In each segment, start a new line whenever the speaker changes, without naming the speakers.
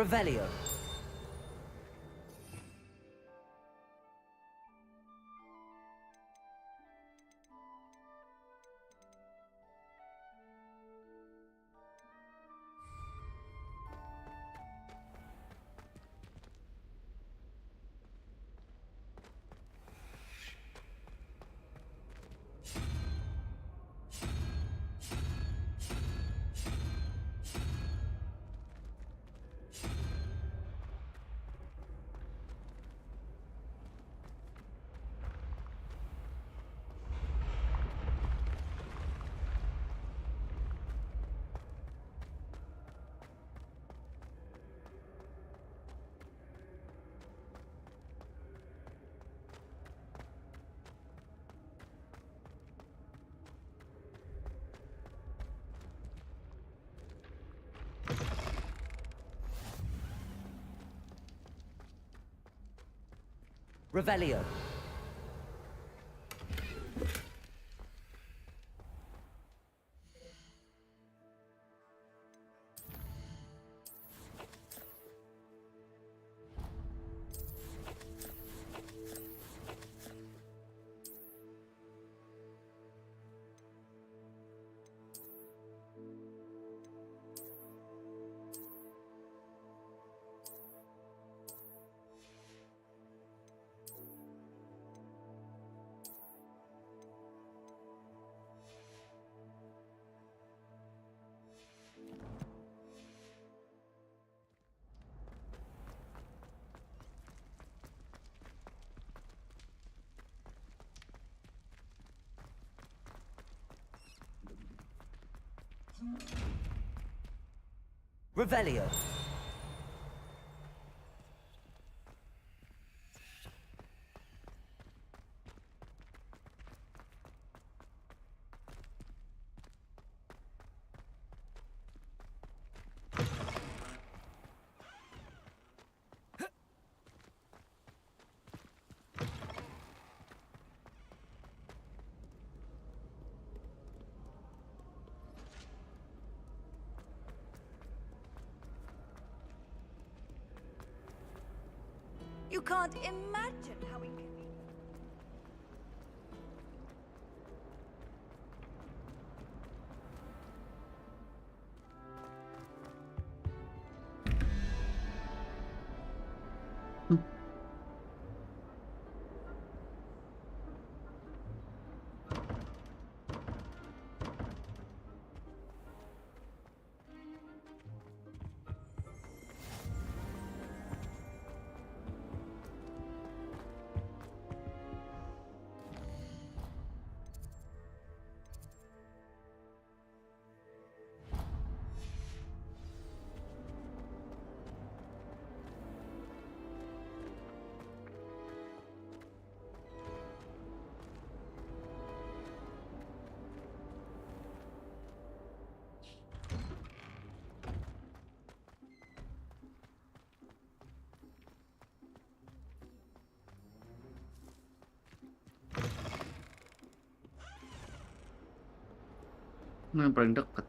Revelio. Revelio. Revelio.
You can't imagine how inconvenient.
Ini yang paling dekat.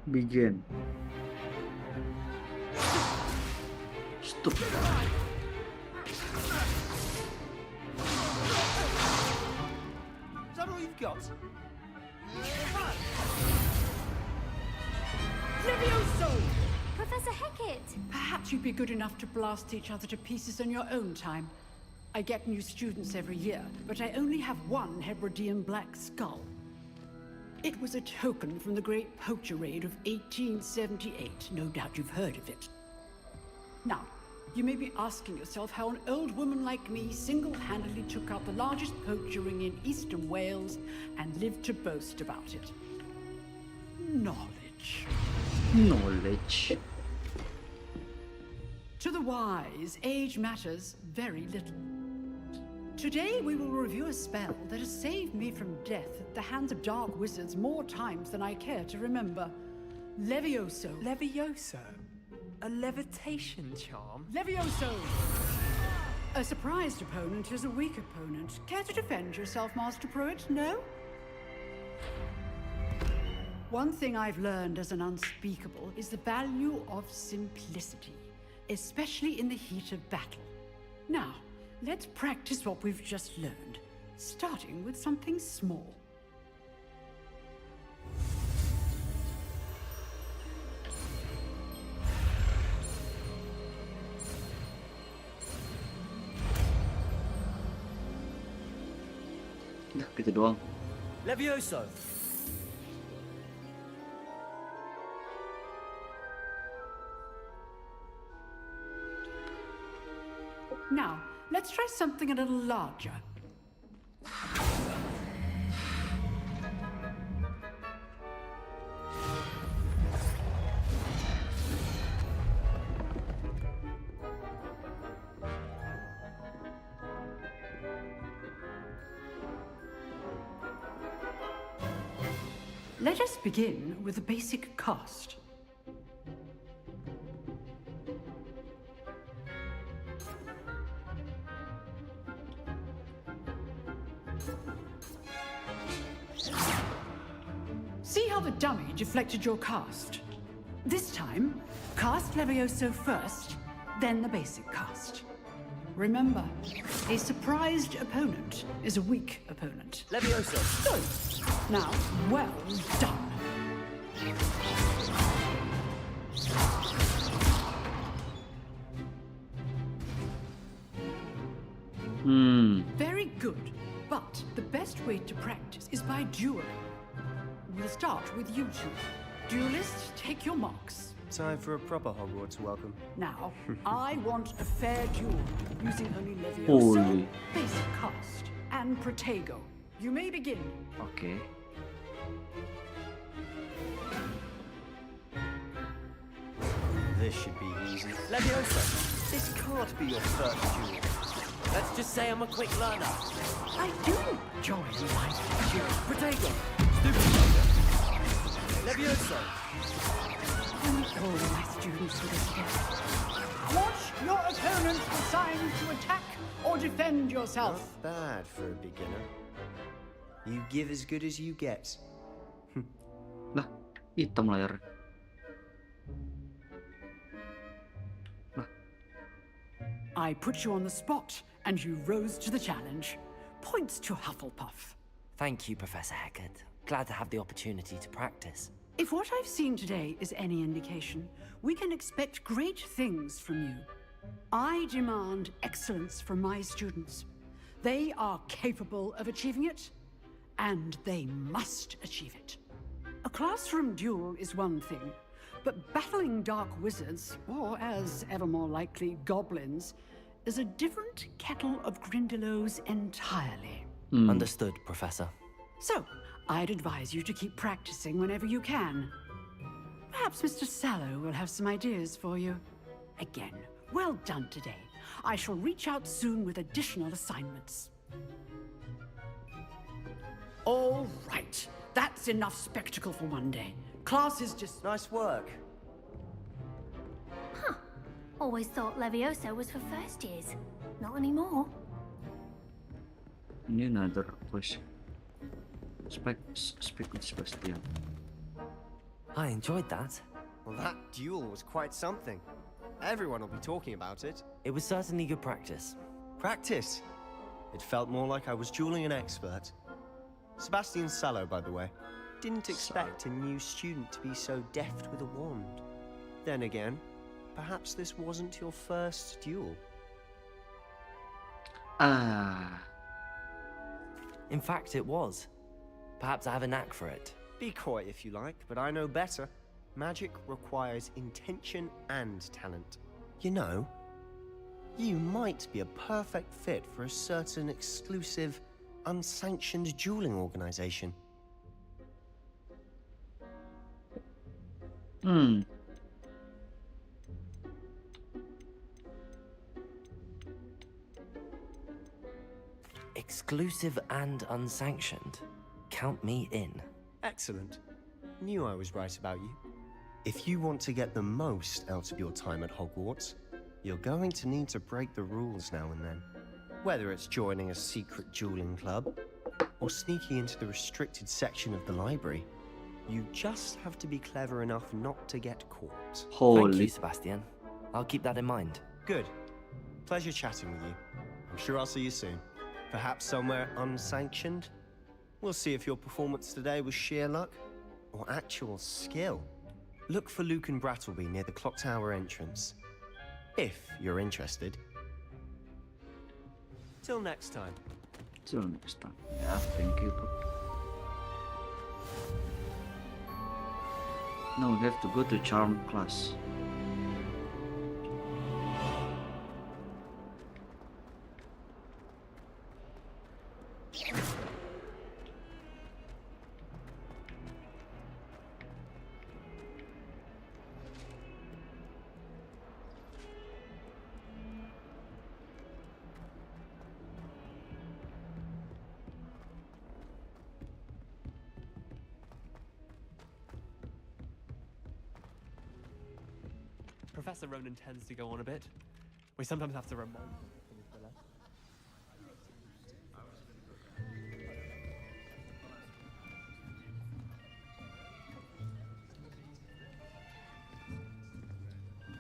Begin. Stop.
Is that all you've got? Levioso!
Professor Hecat!
Perhaps you'd be good enough to blast each other to pieces in your own time. I get new students every year, but I only have one Hebridean black skull. It was a token from the Great Poacher Raid of 1878. No doubt you've heard of it. Now, You may be asking yourself how an old woman like me single-handedly took out the largest poacher ring in eastern Wales and lived to boast about it. Knowledge.
Knowledge.
To the wise, age matters very little. Today we will review a spell that has saved me from death at the hands of dark wizards more times than I care to remember. Levioso.
Levioso? A levitation charm?
Levioso! A surprised opponent is a weak opponent. Care to defend yourself, Master Pruitt? No? One thing I've learned as an unspeakable is the value of simplicity, especially in the heat of battle. Now, let's practice what we've just learned, starting with something small.
Dah, gitu doang.
Levioso!
Now, let's try something a little larger. Let us begin with a basic cast. See how the dummy deflected your cast? This time, cast Levioso first, then the basic cast. Remember, a surprised opponent is a weak opponent.
Levioso!
Good. Now, well done. Very good. But the best way to practice is by dueling. We'll start with you two. Duelists, take your marks.
Time for a proper Hogwarts welcome.
Now, I want a fair duel, using only
Holy.
Levioso, basic cast, and Protego. You may begin.
Oke.
This should be easy. Levioso, this can't be your first duel. Let's just say I'm a quick learner.
I do enjoy my duel.
Protego! Stupid Protego! Levioso!
All my students for this test. Watch your opponent decide to attack or defend yourself.
Not bad for a beginner. You give as good as you get.
Lah, hitam layar. Lah,
I put you on the spot, and you rose to the challenge. Points to Hufflepuff.
Thank you, Professor Hecat. Glad to have the opportunity to practice.
If what I've seen today is any indication, we can expect great things from you. I demand excellence from my students. They are capable of achieving it, and they must achieve it. A classroom duel is one thing, but battling dark wizards, or as ever more likely, goblins, is a different kettle of Grindylows entirely.
Understood, Professor.
So, I'd advise you to keep practicing whenever you can. Perhaps Mr. Sallow will have some ideas for you. Again, well done today. I shall reach out soon with additional assignments. All right. That's enough spectacle for one day. Class is just...
Nice work.
Always thought Levioso was for first years. Not anymore.
ini another question. Speak with Sebastian.
I enjoyed that.
Well, that duel was quite something. Everyone will be talking about it.
It was certainly good practice.
Practice? It felt more like I was dueling an expert. Sebastian Sallow, by the way. Didn't expect a new student to be so deft with a wand. Then again, perhaps this wasn't your first duel.
In fact, it was. Perhaps I have a knack for it.
Be coy if you like, but I know better. Magic requires intention and talent. You know, You might be a perfect fit for a certain exclusive, unsanctioned dueling organization.
Exclusive and unsanctioned. Count me in.
Excellent. Knew I was right about you. If you want to get the most out of your time at Hogwarts, you're going to need to break the rules now and then. Whether it's joining a secret dueling club, or sneaking into the restricted section of the library, you just have to be clever enough not to get caught.
Thank
Holy.
you, Sebastian. I'll keep that in mind.
Good. Pleasure chatting with you. I'm sure I'll see you soon. Perhaps somewhere unsanctioned? We'll see if your performance today was sheer luck or actual skill. Look for Luke and Brattleby near the clock tower entrance. If you're interested. Till next time.
Till next time. Yeah, thank you. Now we have to go to charm class.
Professor Ronan tends to go on a bit. We sometimes have to remind him.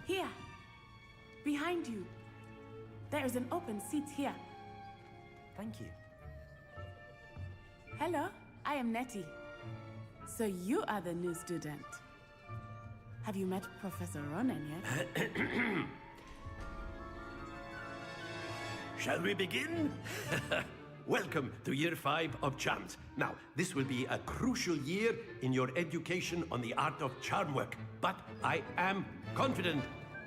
Here, behind you. There is an open seat here.
Thank you.
Hello, I am Nettie. So you are the new student. Have you met Professor Ronan yet?
Shall we begin? Welcome to Year 5 of Charms. Now, this will be a crucial year in your education on the art of charm work, but I am confident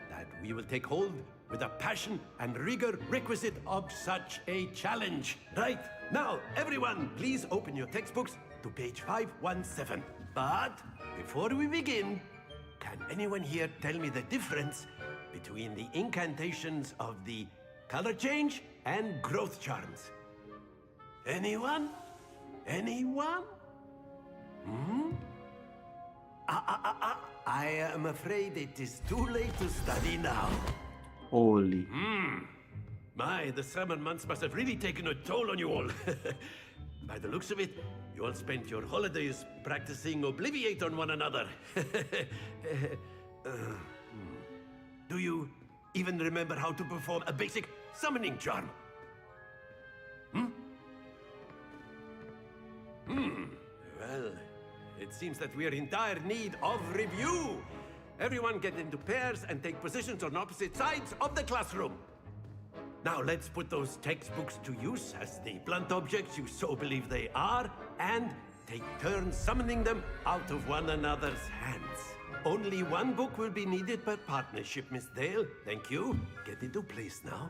that we will take hold with the passion and rigor requisite of such a challenge. Right, now, everyone, please open your textbooks to page 517. But before we begin, can anyone here tell me the difference between the incantations of the color change and growth charms? Anyone? Anyone? I am afraid it is too late to study now.
Holy.
My, the summer months must have really taken a toll on you all. By the looks of it, you all spent your holidays practicing Obliviate on one another. Do you even remember how to perform a basic summoning charm? Well, it seems that we are in dire need of review. Everyone get into pairs and take positions on opposite sides of the classroom. Now let's put those textbooks to use as the blunt objects you so believe they are, and take turns summoning them out of one another's hands. Only one book will be needed per partnership, Miss Dale. Thank you. Get into place now.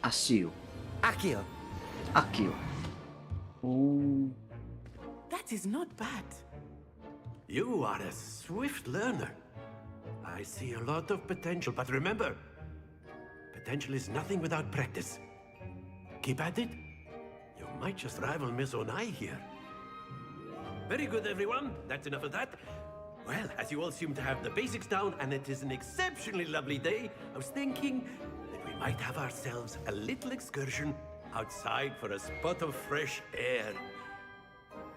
Asio.
Accio.
Akio. Oh.
That is not bad.
You are a swift learner. I see a lot of potential, but remember, potential is nothing without practice. Keep at it. You might just rival Miss Onai here. Very good, everyone. That's enough of that. Well, as you all seem to have the basics down, and it is an exceptionally lovely day, I was thinking that we might have ourselves a little excursion outside for a spot of fresh air.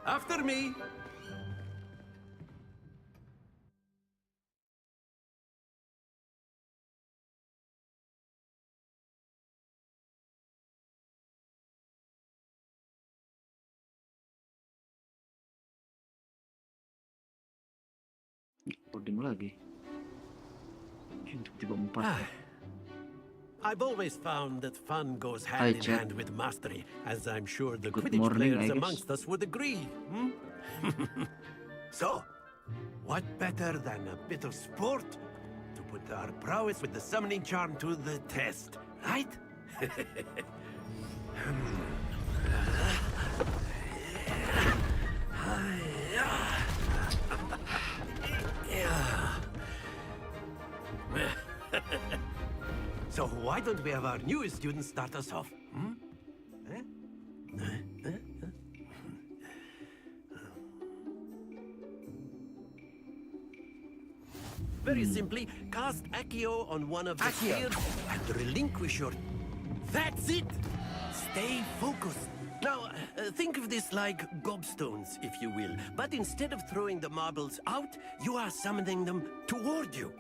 After me.
Loading lagi. Tiba-tiba 4.
I've always found that fun goes
Hi,
hand in
Jack.
hand with mastery, as I'm sure the
Good
Quidditch
morning,
players
I guess.
amongst us would agree. Hmm? So, what better than a bit of sport to put our prowess with the summoning charm to the test, right? So why don't we have our newest student start us off? Hmm? Very simply, cast Accio on one of the
Accio.
spheres and relinquish your... That's it! Stay focused. Now, think of this like gobstones, if you will. But instead of throwing the marbles out, you are summoning them toward you.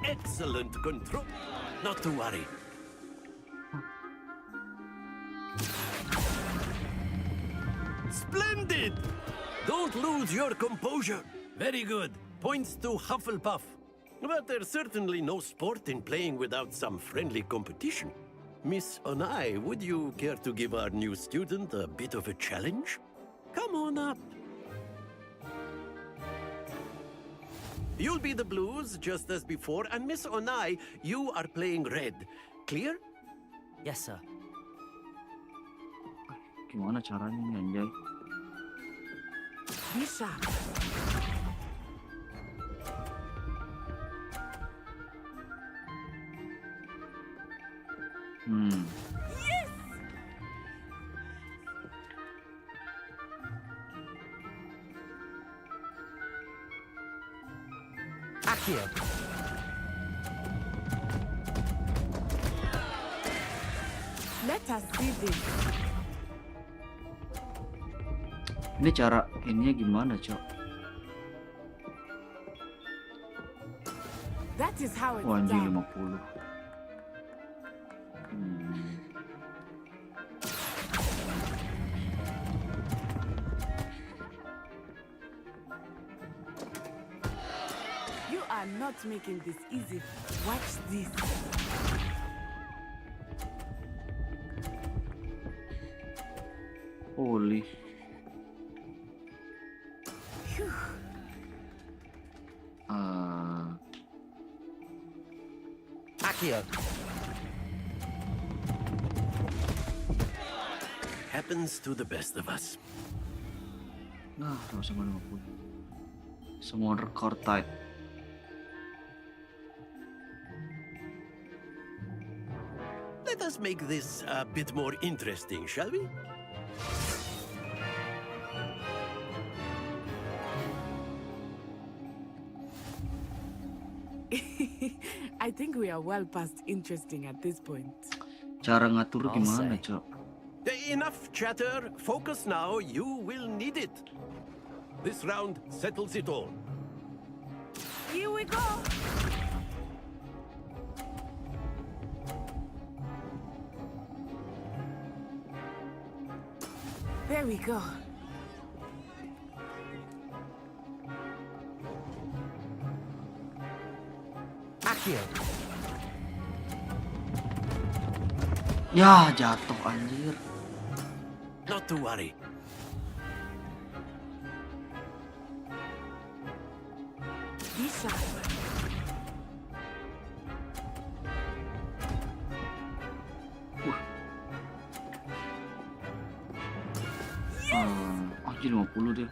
Excellent control. Not to worry. Splendid! Don't lose your composure. Very good. Points to Hufflepuff. But there's certainly no sport in playing without some friendly competition. Miss Onai, would you care to give our new student a bit of a challenge? Come on up. You'll be the blues, just as before, and Miss Onai, you are playing red. Clear?
Yes, sir.
Gimana caranya nih anjay?
Be sharp.
Accio.
Let us see this.
Ini cara ininya gimana, Cok?
That is how it's
Oh, anjing
done.
50.
You are not making this easy. Watch this.
Holy.
Phew.
Accio.
Happens to the best of us.
Nah, sama 50. Semua record tight.
Let us make this a bit more interesting, shall we?
I think we are well past interesting at this point.
Cara ngatur
I'll
gimana,
say.
Cok?
Enough chatter. Focus now. You will need it. This round settles it all.
Here we go. There we go.
Accio.
Ya, jatuh anjir.
Not to worry.
Be sharp.
Anjir 50 dia.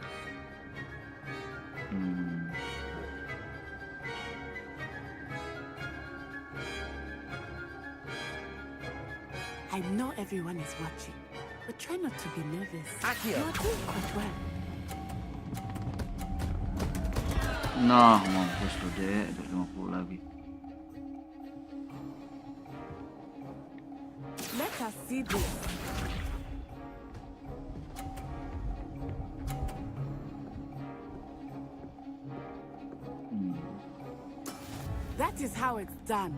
I know everyone is watching, but try not to be nervous.
Accio.
You are doing quite well.
Nah, mampus lo deh, udah 50 lagi.
Let us see this. That is how it's done.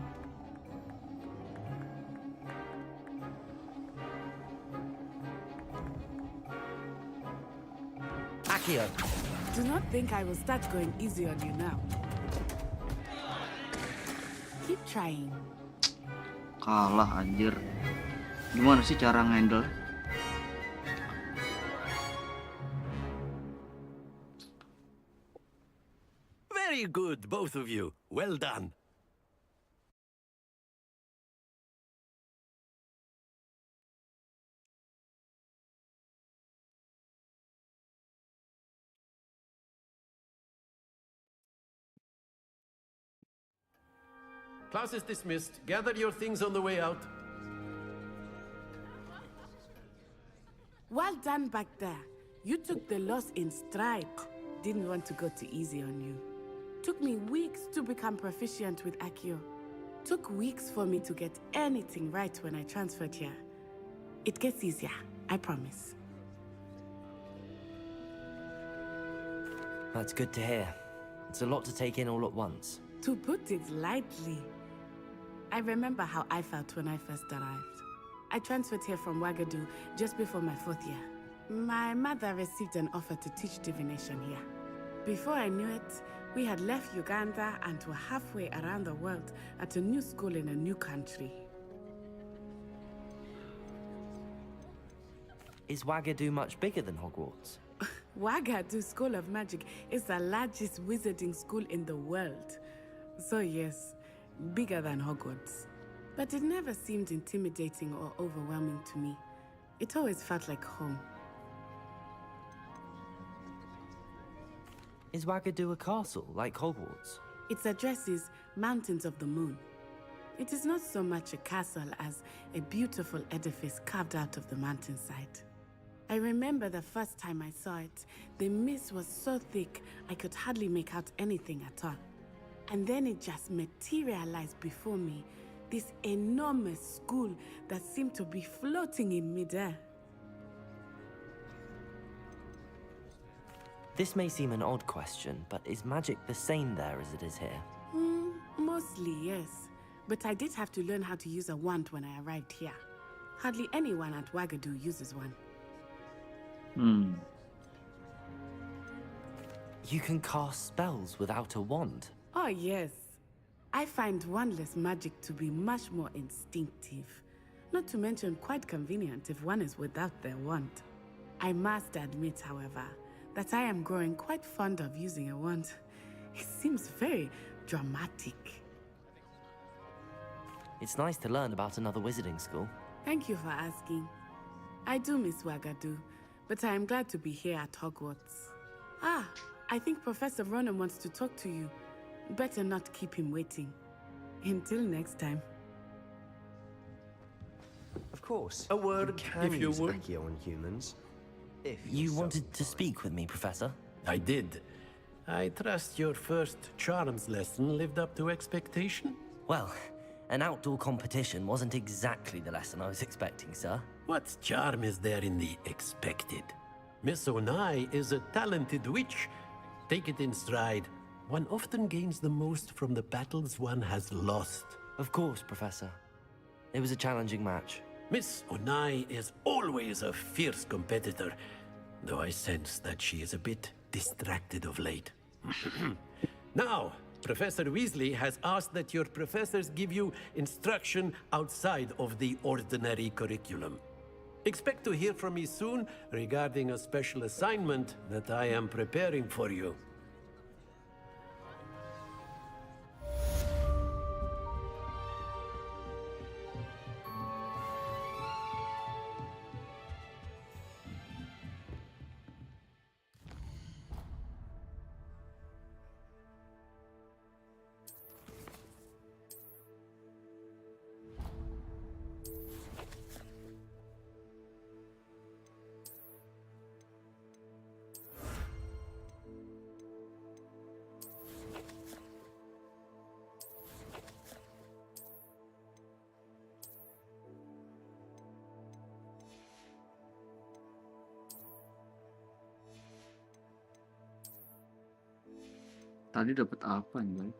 Accio.
Do not think I will start going easy on you now. Keep trying.
Kalah anjir. Gimana sih cara ngendel?
Very good, both of you. Well done. Class is dismissed. Gather your things on the way out.
Well done back there. You took the loss in stride. Didn't want to go too easy on you. Took me weeks to become proficient with Accio. Took weeks for me to get anything right when I transferred here. It gets easier, I promise.
That's good to hear. It's a lot to take in all at once.
To put it lightly, I remember how I felt when I first arrived. I transferred here from Wagadu just before my 4th year. My mother received an offer to teach divination here. Before I knew it, we had left Uganda and were halfway around the world at a new school in a new country.
Is Wagadu much bigger than Hogwarts?
Wagadu School of Magic is the largest wizarding school in the world. So yes, bigger than Hogwarts. But it never seemed intimidating or overwhelming to me. It always felt like home.
Is Wagadu a castle, like Hogwarts?
Its address is Mountains of the Moon. It is not so much a castle as a beautiful edifice carved out of the mountainside. I remember the first time I saw it, the mist was so thick I could hardly make out anything at all. And then it just materialized before me, this enormous school that seemed to be floating in midair.
This may seem an odd question, but is magic the same there as it is here?
Mostly, yes. But I did have to learn how to use a wand when I arrived here. Hardly anyone at Wagadu uses one.
You can cast spells without a wand?
Oh, yes. I find wandless magic to be much more instinctive. Not to mention quite convenient if one is without their wand. I must admit, however, that I am growing quite fond of using a wand. It seems very dramatic.
It's nice to learn about another wizarding school.
Thank you for asking. I do miss Wagadu, but I am glad to be here at Hogwarts. Ah, I think Professor Ronan wants to talk to you. Better not keep him waiting. Until next time.
Of course.
A word,
you can
if you
use
would.
Accio on humans. If
You
you're so
wanted to
inclined.
speak with me, Professor?
I did. I trust your first charms lesson lived up to expectation?
Well, an outdoor competition wasn't exactly the lesson I was expecting, sir.
What charm is there in the expected? Miss Onai is a talented witch. Take it in stride. One often gains the most from the battles one has lost.
Of course, Professor. It was a challenging match.
Miss Onai is always a fierce competitor, though I sense that she is a bit distracted of late. Now, Professor Weasley has asked that your professors give you instruction outside of the ordinary curriculum. Expect to hear from me soon regarding a special assignment that I am preparing for you.
Tadi dapat apa nih?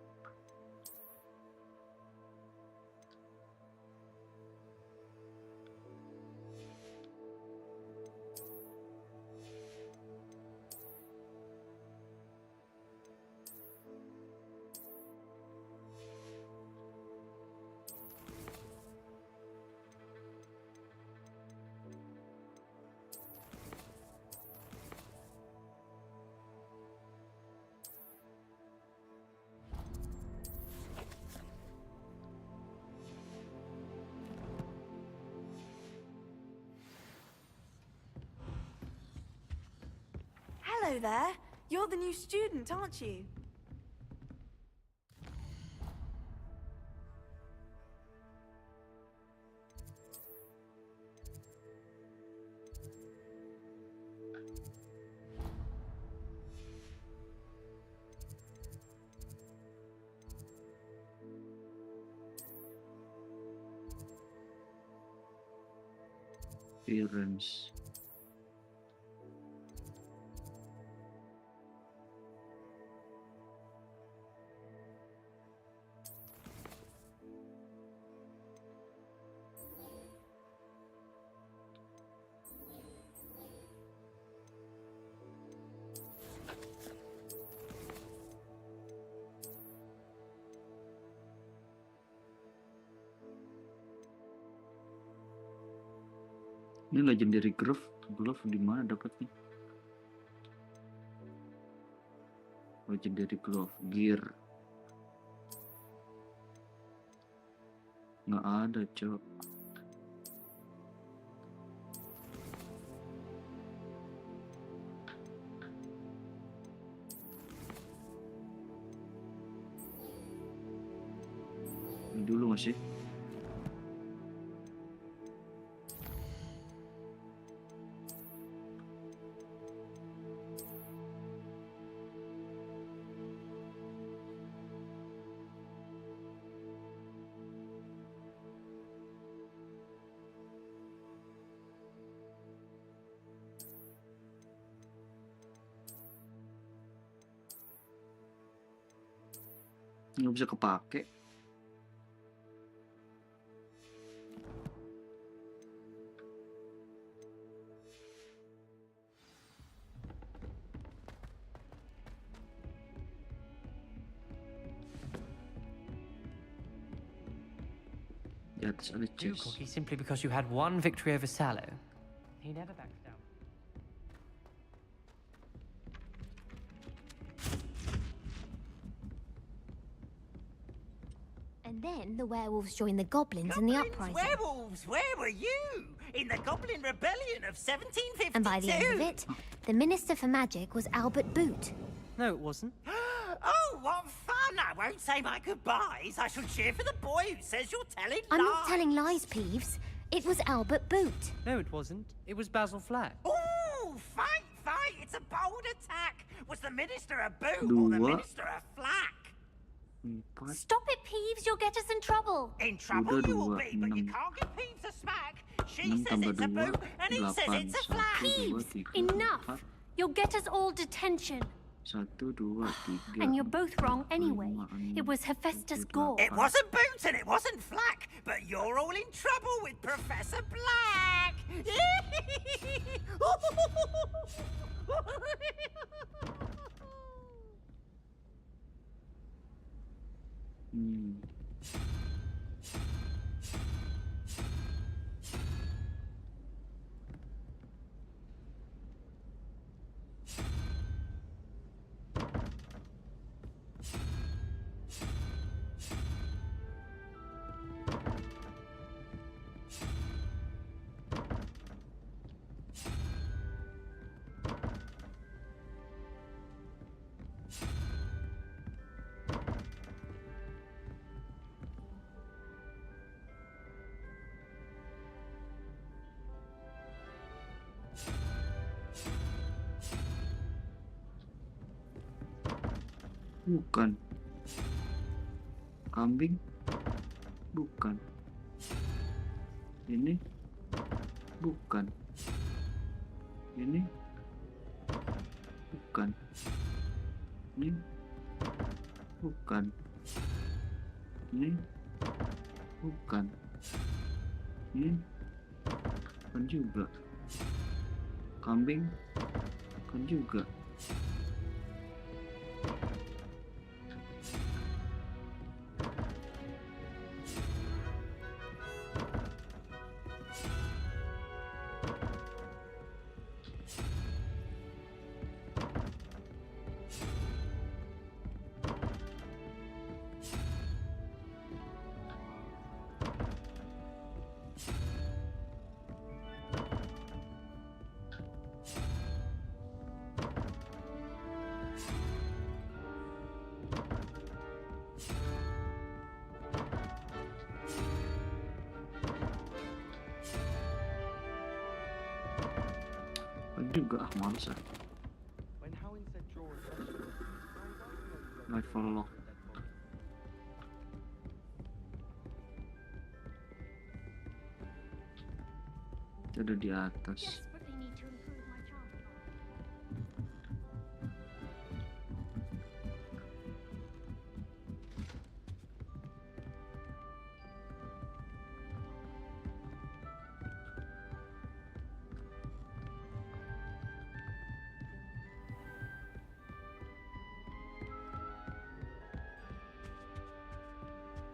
Hello there. You're the new student, aren't you?
Appearance. Ini legendary glove di mana dapatnya? Legendary glove gear nggak ada, cok. Ini dulu masih. Nggak bisa kepake. Di atas ada
You,
chest.
Cookie, simply because you had one victory over Sallow. He never backs down.
And then the werewolves joined the goblins in the uprising.
Werewolves, where were you? In the Goblin Rebellion of 1752?
And by the end of it, the Minister for Magic was Albert Boot.
No, it wasn't.
Oh, what fun! I won't say my goodbyes. I shall cheer for the boy who says you're telling lies.
I'm not telling lies, Peeves. It was Albert Boot.
No, it wasn't. It was Basil Flack.
Ooh, fight, fight! It's a bold attack. Was the Minister a boot or the
Dua.
Minister a flack?
Empat.
Stop it, Peeves. You'll get us in trouble.
In trouble
Udah
you will
dua,
be, but you
enam.
can't give Peeves a smack. She
6
says
tambah
it's a
2,
boot, and he says
8.
it's a flack.
1, 2,
Peeves,
3,
enough.
4.
You'll get us all detention.
1, 2, 3.
And you're both wrong anyway. It was Hephaestus Gore.
It wasn't Boots and it wasn't Flack, but you're all in trouble with Professor Black.
Bukan. Kambing. Bukan. Ini. Bukan. Ini. Bukan. Ini. Bukan. Ini. Bukan. Ini. Bukan juga. Kambing. Bukan juga. Juga males ah.
When Howin said draw a vegetable,
Level lock. Itu ada di atas.
Desperately need to improve my charm.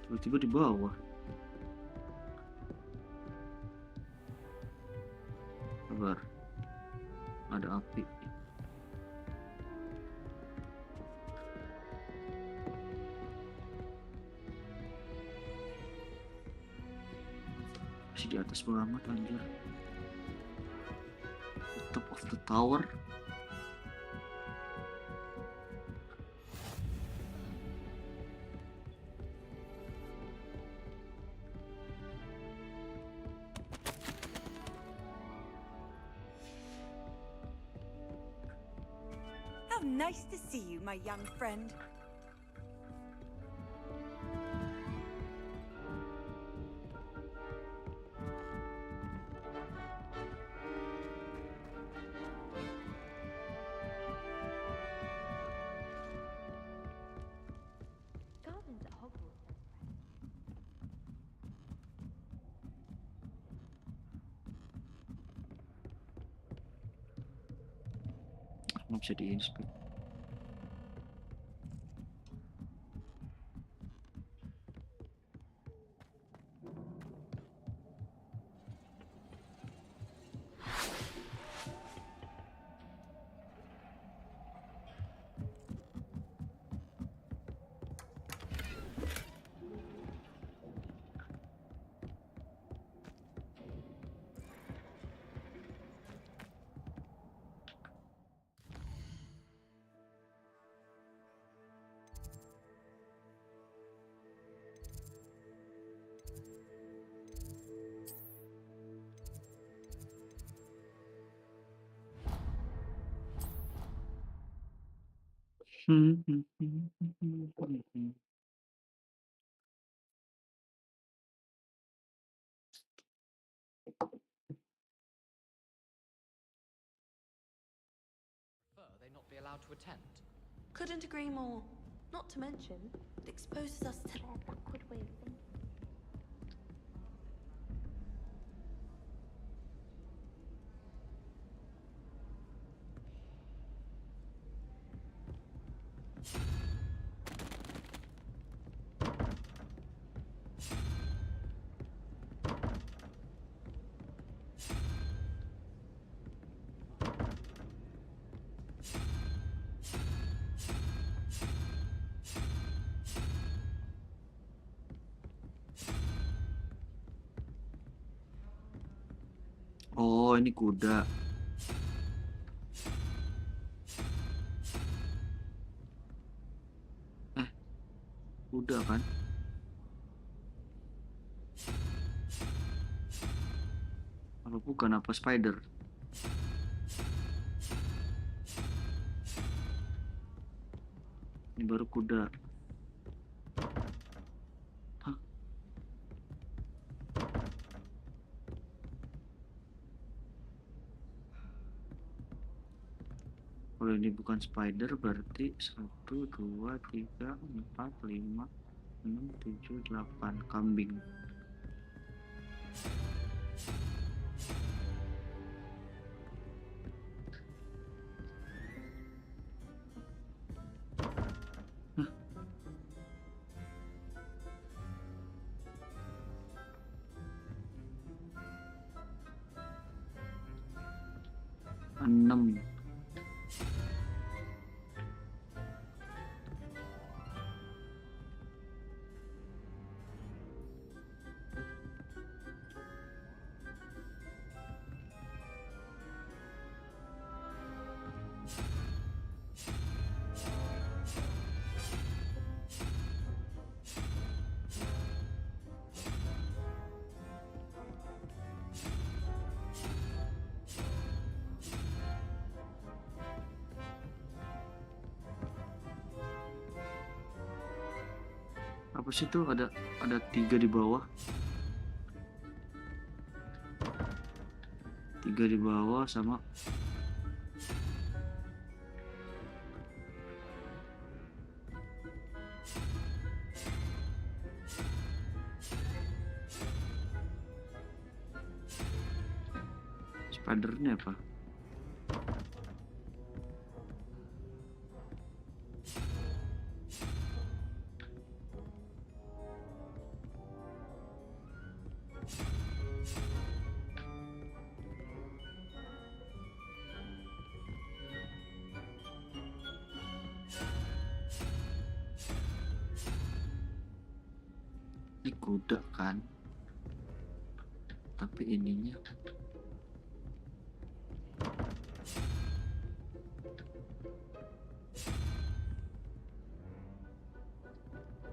Tiba-tiba di bawah. Sabar. Ada api. Masih di atas banget anjir. The top of the tower.
How nice to see you, my young friend.
Gardens at Hogwarts.
Nggak bisa di-inspect.
They not be allowed to attend.
Couldn't agree more. Not to mention, it exposes us to
Their backward way of thinking.
Oh, ini kuda. Kuda kan? Kalau bukan apa spider? Ini baru kuda. Hah? Kalau ini bukan spider berarti 1, 2, 3, 4, 5, 6, 7, 8 kambing. Hah? 6. Apa sih tuh, ada 3 di bawah. 3 di bawah sama spidernya apa? Ini kuda kan, tapi ininya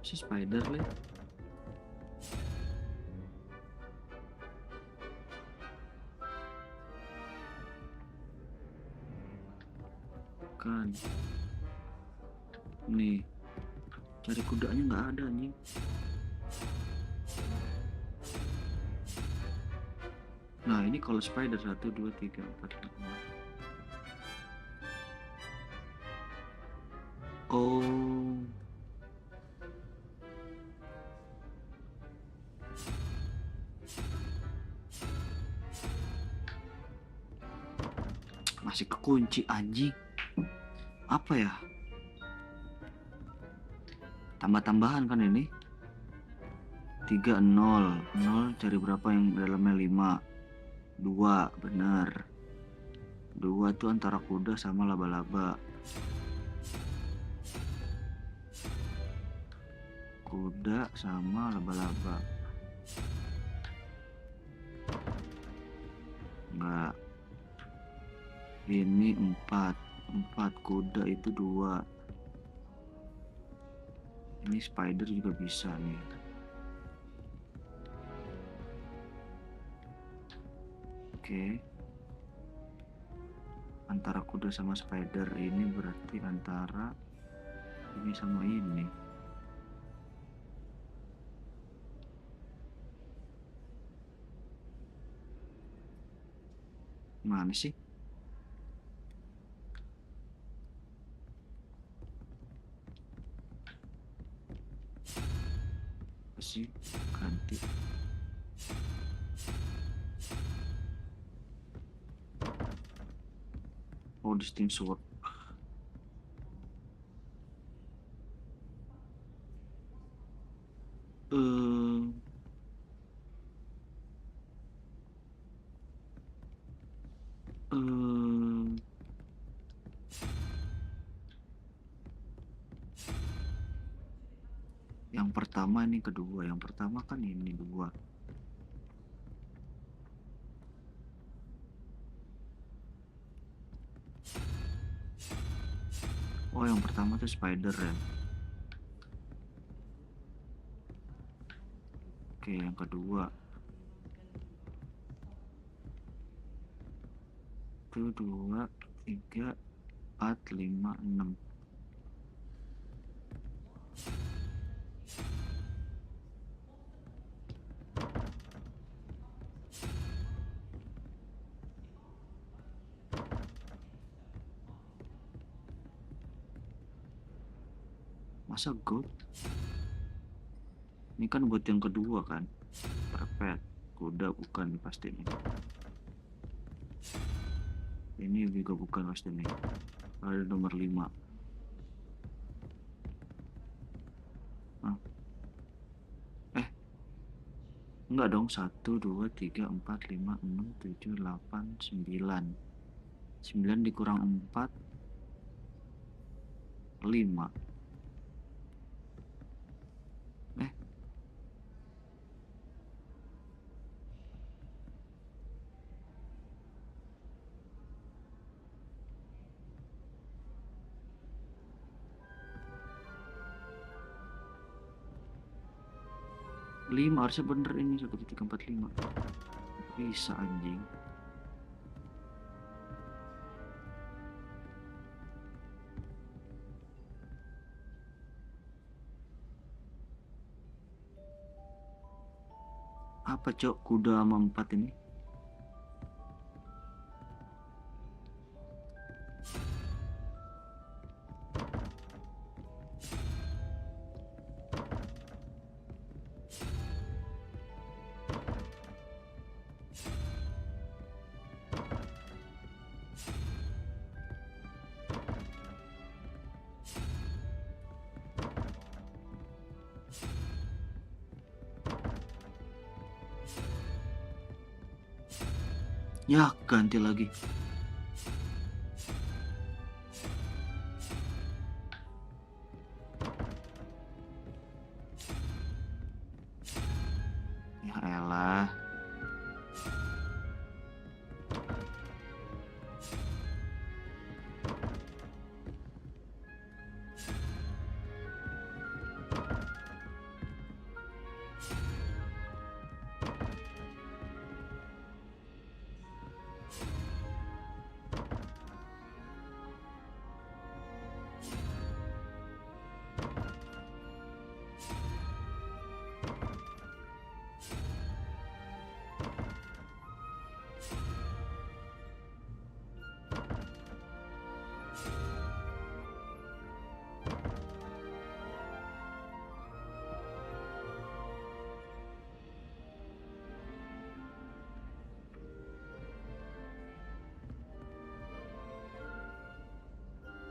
si spider lah. Kan nih, cari kudanya nggak ada nih. Nah ini kalau spider 1, 2, 3, 4, 5. Oh, masih kekunci anjing. Apa ya? Tambah-tambahan kan ini. 3, 0. 0 cari berapa yang dalamnya 5? 2, bener. 2 tuh antara kuda sama laba-laba. Kuda sama laba-laba. Enggak. Ini 4. 4 kuda itu 2. Ini spider juga bisa nih. Oke. Antara kuda sama spider ini berarti antara ini sama ini. Mana sih? Apa sih? Ganti. Oh, distinct sword. Yang pertama ini kedua. Yang pertama kan ini 2. Oh, yang pertama tuh spider ya. Oke, yang kedua. Itu 2, 3, 4, 5, 6. Masa goat? Ini kan buat yang kedua kan? Perpet. Kuda bukan pasti nih. Ini juga bukan pasti nih. Ada nomor 5. Enggak dong. 1, 2, 3, 4, 5, 6, 7, 8, 9. 9 dikurang 4, 5. 5 harusnya bener ini. 1, 3, 4, 5. Bisa anjing. Apa cok kuda sama 4 ini? Ya, ganti lagi. Ya elah.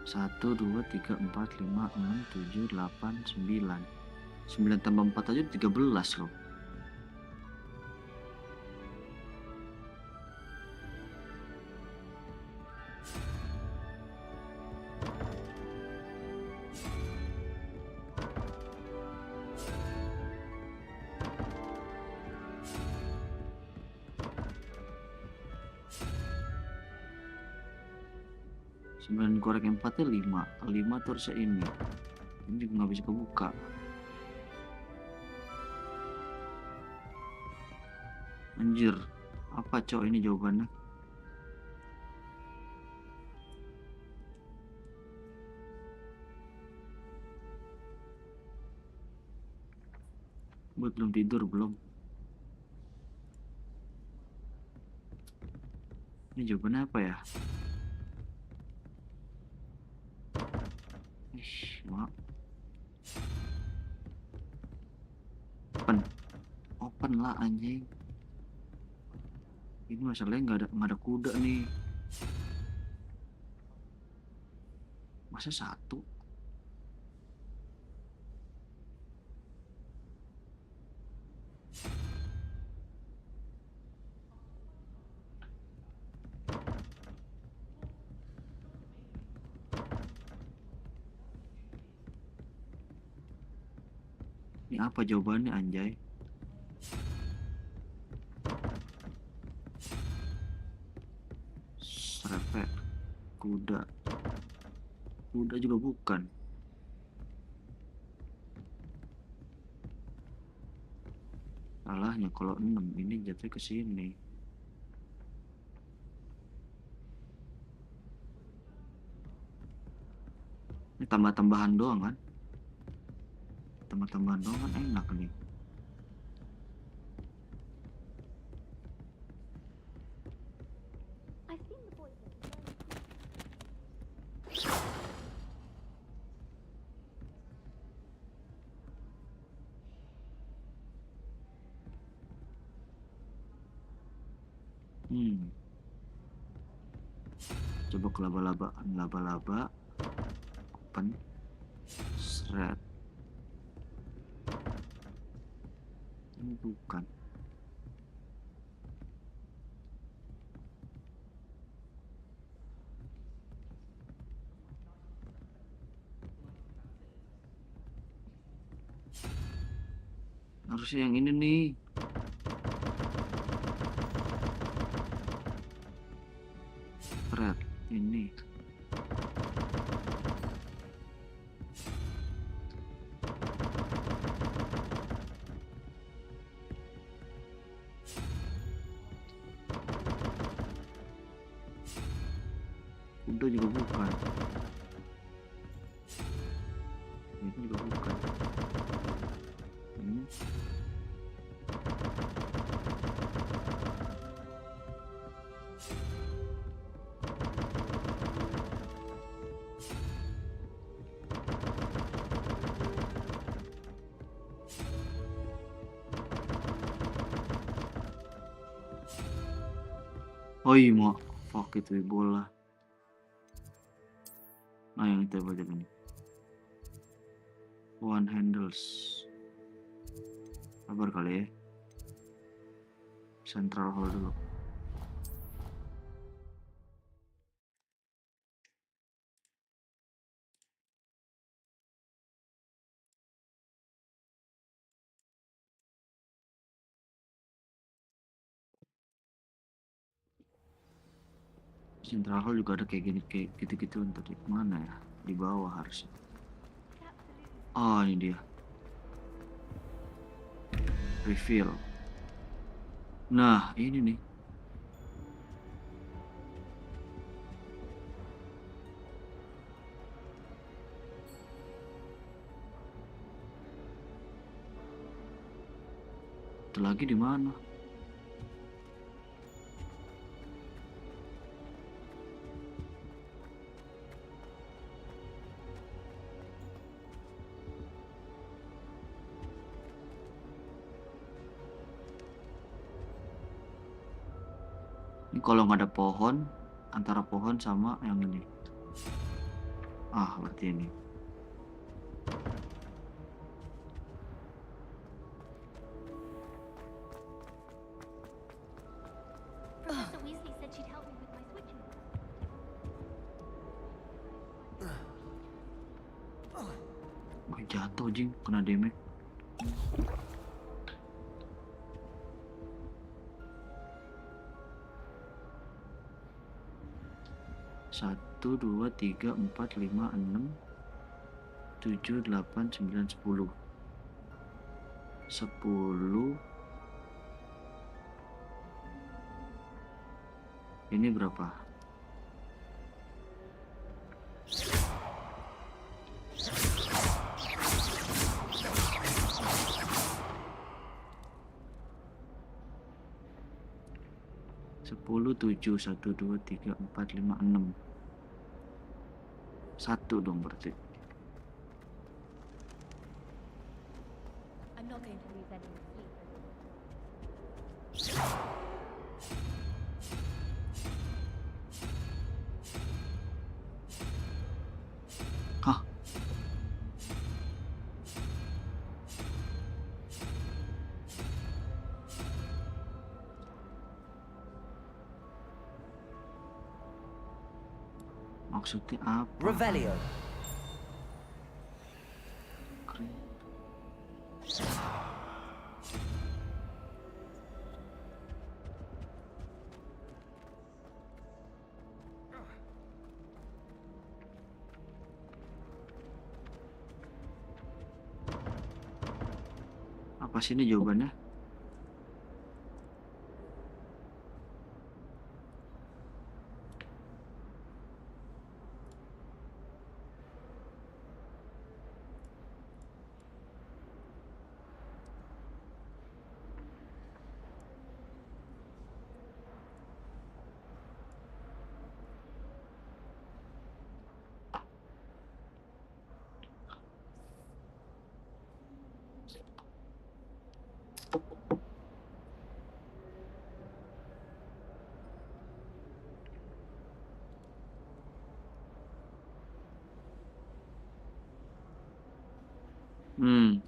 Satu, 2, 3, 4, 5, 6, 7, 8, 9. 9 tambah 4 aja 13 loh. Sembilan korek 4 nya 5. 5 tuh harusnya ini. Ini juga nggak bisa kebuka. Anjir, apa cok ini jawabannya? Buat belum tidur belum? Ini jawabannya apa ya? Mak. Open lah anjing. Ini masalahnya nggak ada kuda nih. Masa 1? Ini apa jawabannya anjay? Serepet. Kuda. Kuda juga bukan. Salahnya kalau 6 ini jatuh ke sini. Ini tambah-tambahan doang kan? Tambah-tambahan doang kan enak nih. Coba ke laba-laba open thread. Ini bukan. Harusnya yang ini nih. Thread ini. Udah juga bukan. Ini juga bukan. Oh iya mau fuck itu bola. Nah yang itu baca ini. One handles. Sabar kali ya. Central hall dulu. Central hall juga ada kayak gini, kayak gitu-gitu tadi. Mana ya? Di bawah harusnya. Oh ini dia. Reveal. Nah ini nih. Itu lagi di mana? Ini kalau nggak ada pohon, antara pohon sama yang ini. Ah, berarti ini.
Professor Weasley said she'd help me with my switching.
Wah, jatuh jing, kena damage. Satu, dua, tiga, empat, lima, enam, tujuh, delapan, sembilan, 10. 10. Ini berapa? Sepuluh, 7, 1, 2, 3, 4, 5, 6. 1 dong berarti.
I'm not going to lose any sleep.
Hah? Maksudnya apa?
Revelio.
Keren. Apa sih ini jawabannya? Hmm.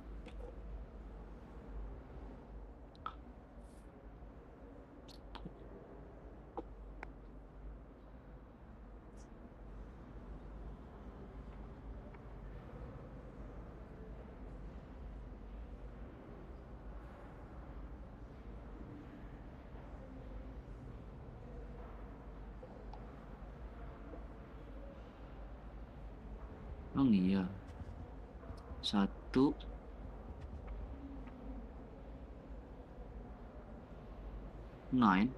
Oh iya. 1. Nine.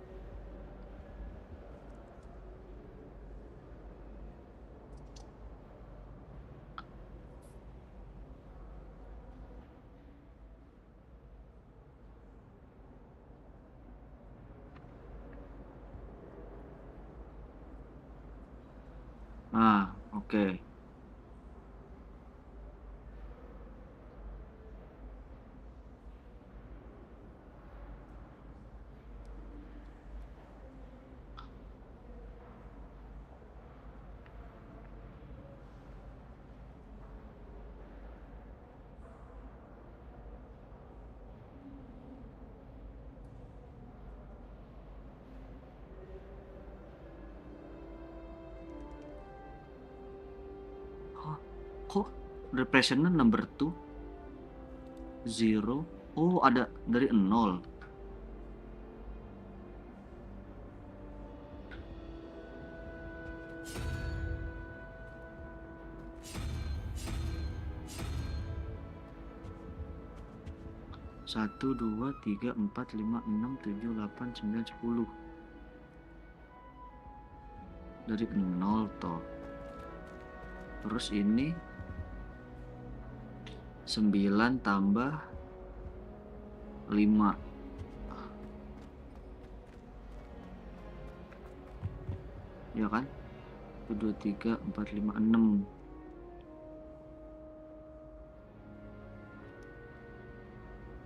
Ah, oke. Kok representnya number 2 0? Oh, ada dari 0. Satu, 2, 3, 4, 5, 6, 7, 8, 9, 10. Dari 0 toh. Terus ini 9 tambah 5. Ya kan? 1, 2, 3, 4, 5, 6.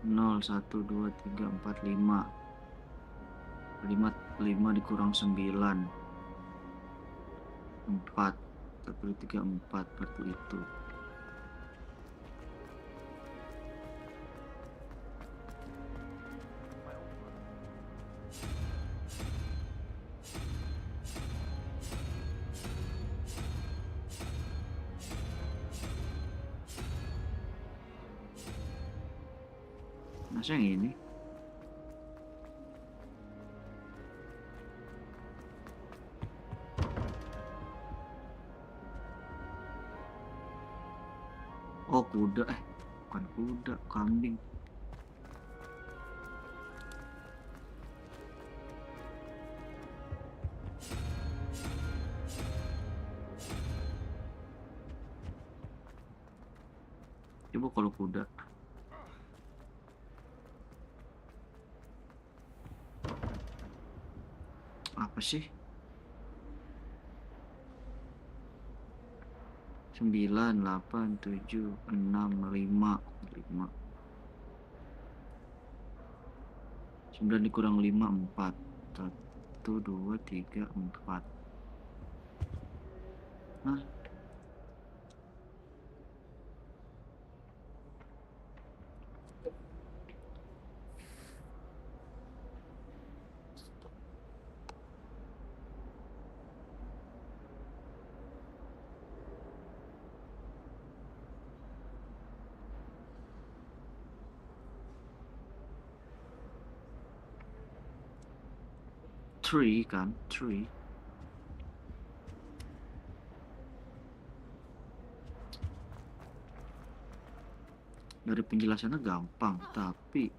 0, 1, 2, 3, 4, 5. 5 dikurang 9. 4. 1, 2, 3, 4. Seperti itu. Masa yang ini? Oh, kuda. Bukan kuda, kambing. Coba kalau kuda. Apa sih? 9, 8, 7, 6, 5. 9 dikurang 5, 4. 1, 2, 3, 4. Hah? Tree kan? Tree. Dari penjelasannya gampang, tapi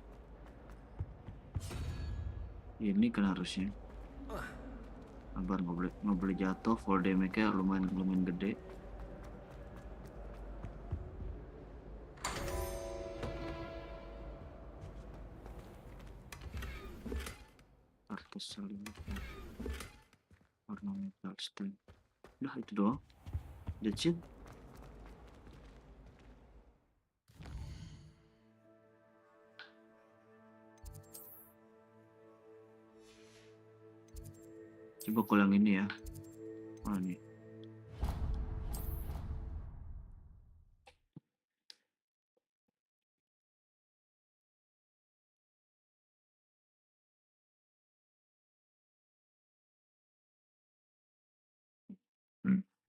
ini kan harusnya. Sabar, nggak boleh jatuh. Fall damage-nya lumayan gede. Artis selimutnya. Ornamental stem. Udah itu doang. That's it. Coba kalau yang ini ya. Oh, ini.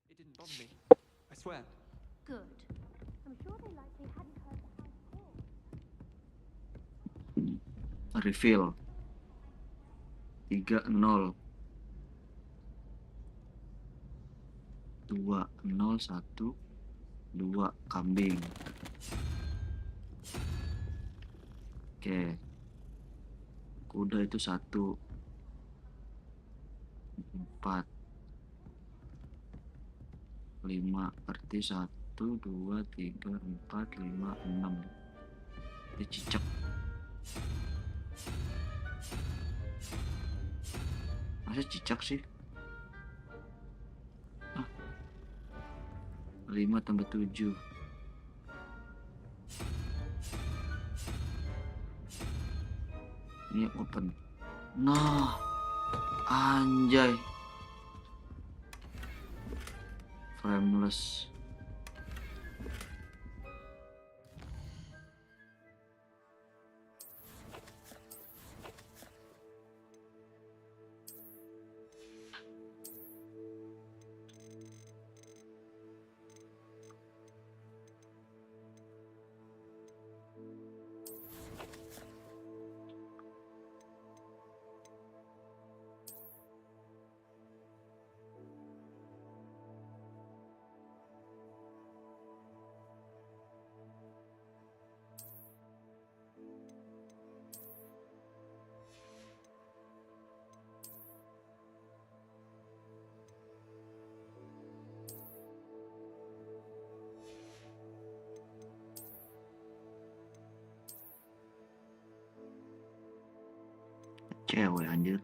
It didn't bother me. I swear.
Good. I'm sure they likely hadn't heard the house call.
Reveal 3-0 2-0-1 2 kambing. Oke, kuda itu 1 4 5 berarti 1 2 3 4 5 6. Ini cicak. Masa cicak sih? 5 tambah 7. Ini open. Nah, anjay. Frameless. Cewek anjir.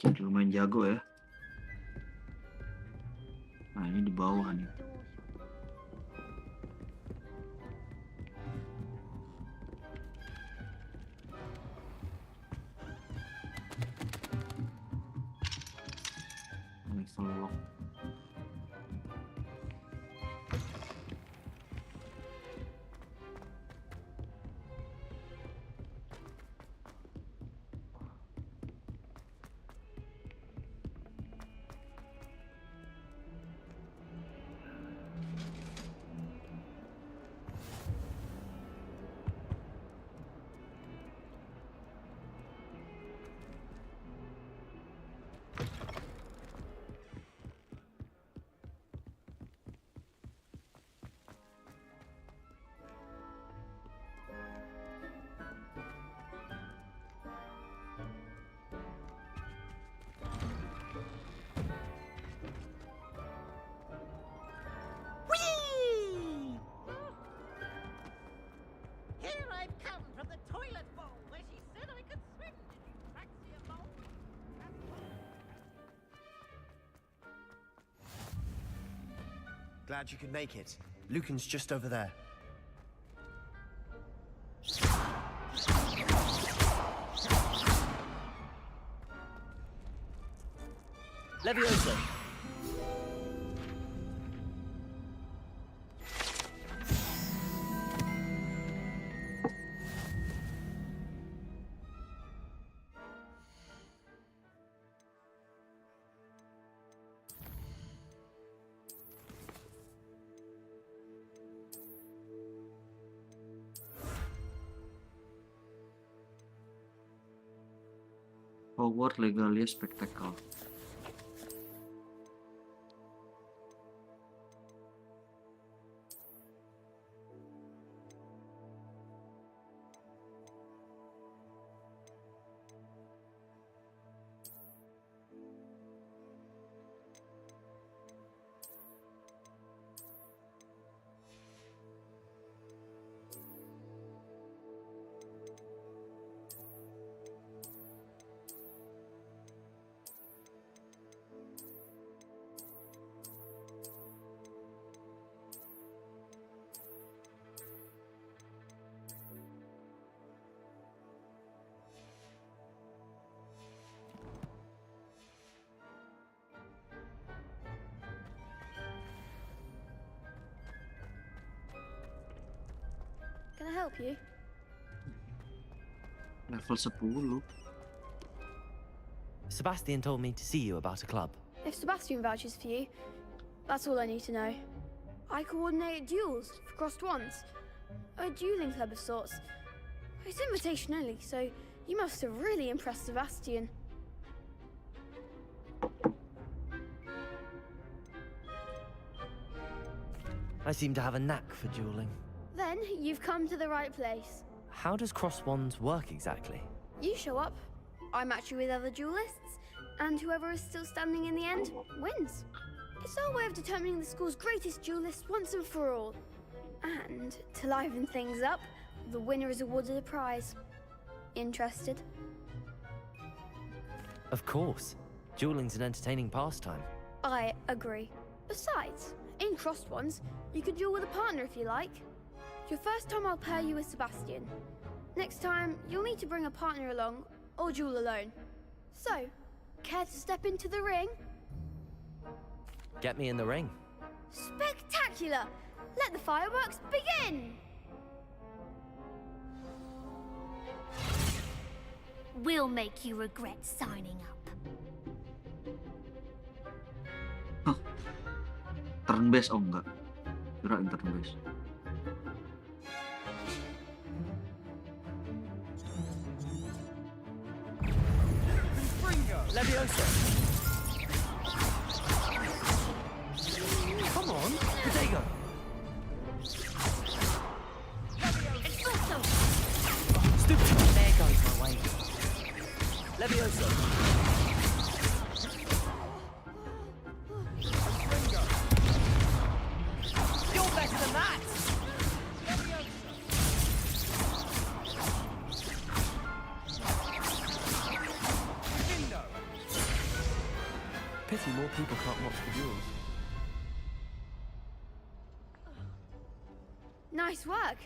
Jadi lumayan jago ya. Nah ini di bawah nih. Level lock.
Here I've come from the toilet bowl where she said I could swim. Did you taxi a bowl?
Glad you could make it. Lucan's just over there.
Levioso!
Hogwart Legacy Spectacle.
Can I help you?
Level 10.
Sebastian told me to see you about a club.
If Sebastian vouches for you, that's all I need to know. I coordinate duels for crossed ones. A dueling club of sorts. It's invitation only, so you must have really impressed Sebastian.
I seem to have a knack for dueling.
Then you've come to the right place.
How does cross wands work exactly?
You show up, I match you with other duelists, and whoever is still standing in the end wins. It's our way of determining the school's greatest duelist once and for all. And to liven things up, the winner is awarded a prize. Interested?
Of course. Dueling's an entertaining pastime.
I agree. Besides, in crossed ones, you could duel with a partner if you like. Your first time I'll pair you with Sebastian. Next time, you'll need to bring a partner along, or duel alone. So, care to step into the ring?
Get me in the ring.
Spectacular! Let the fireworks begin!
We'll make you regret signing up.
Hah. Turn base oh enggak. Kirain turn base.
Levioso! Come on, Potato! Stupid! There goes my way. Levioso!
pity more people can't watch the duels.
Nice work.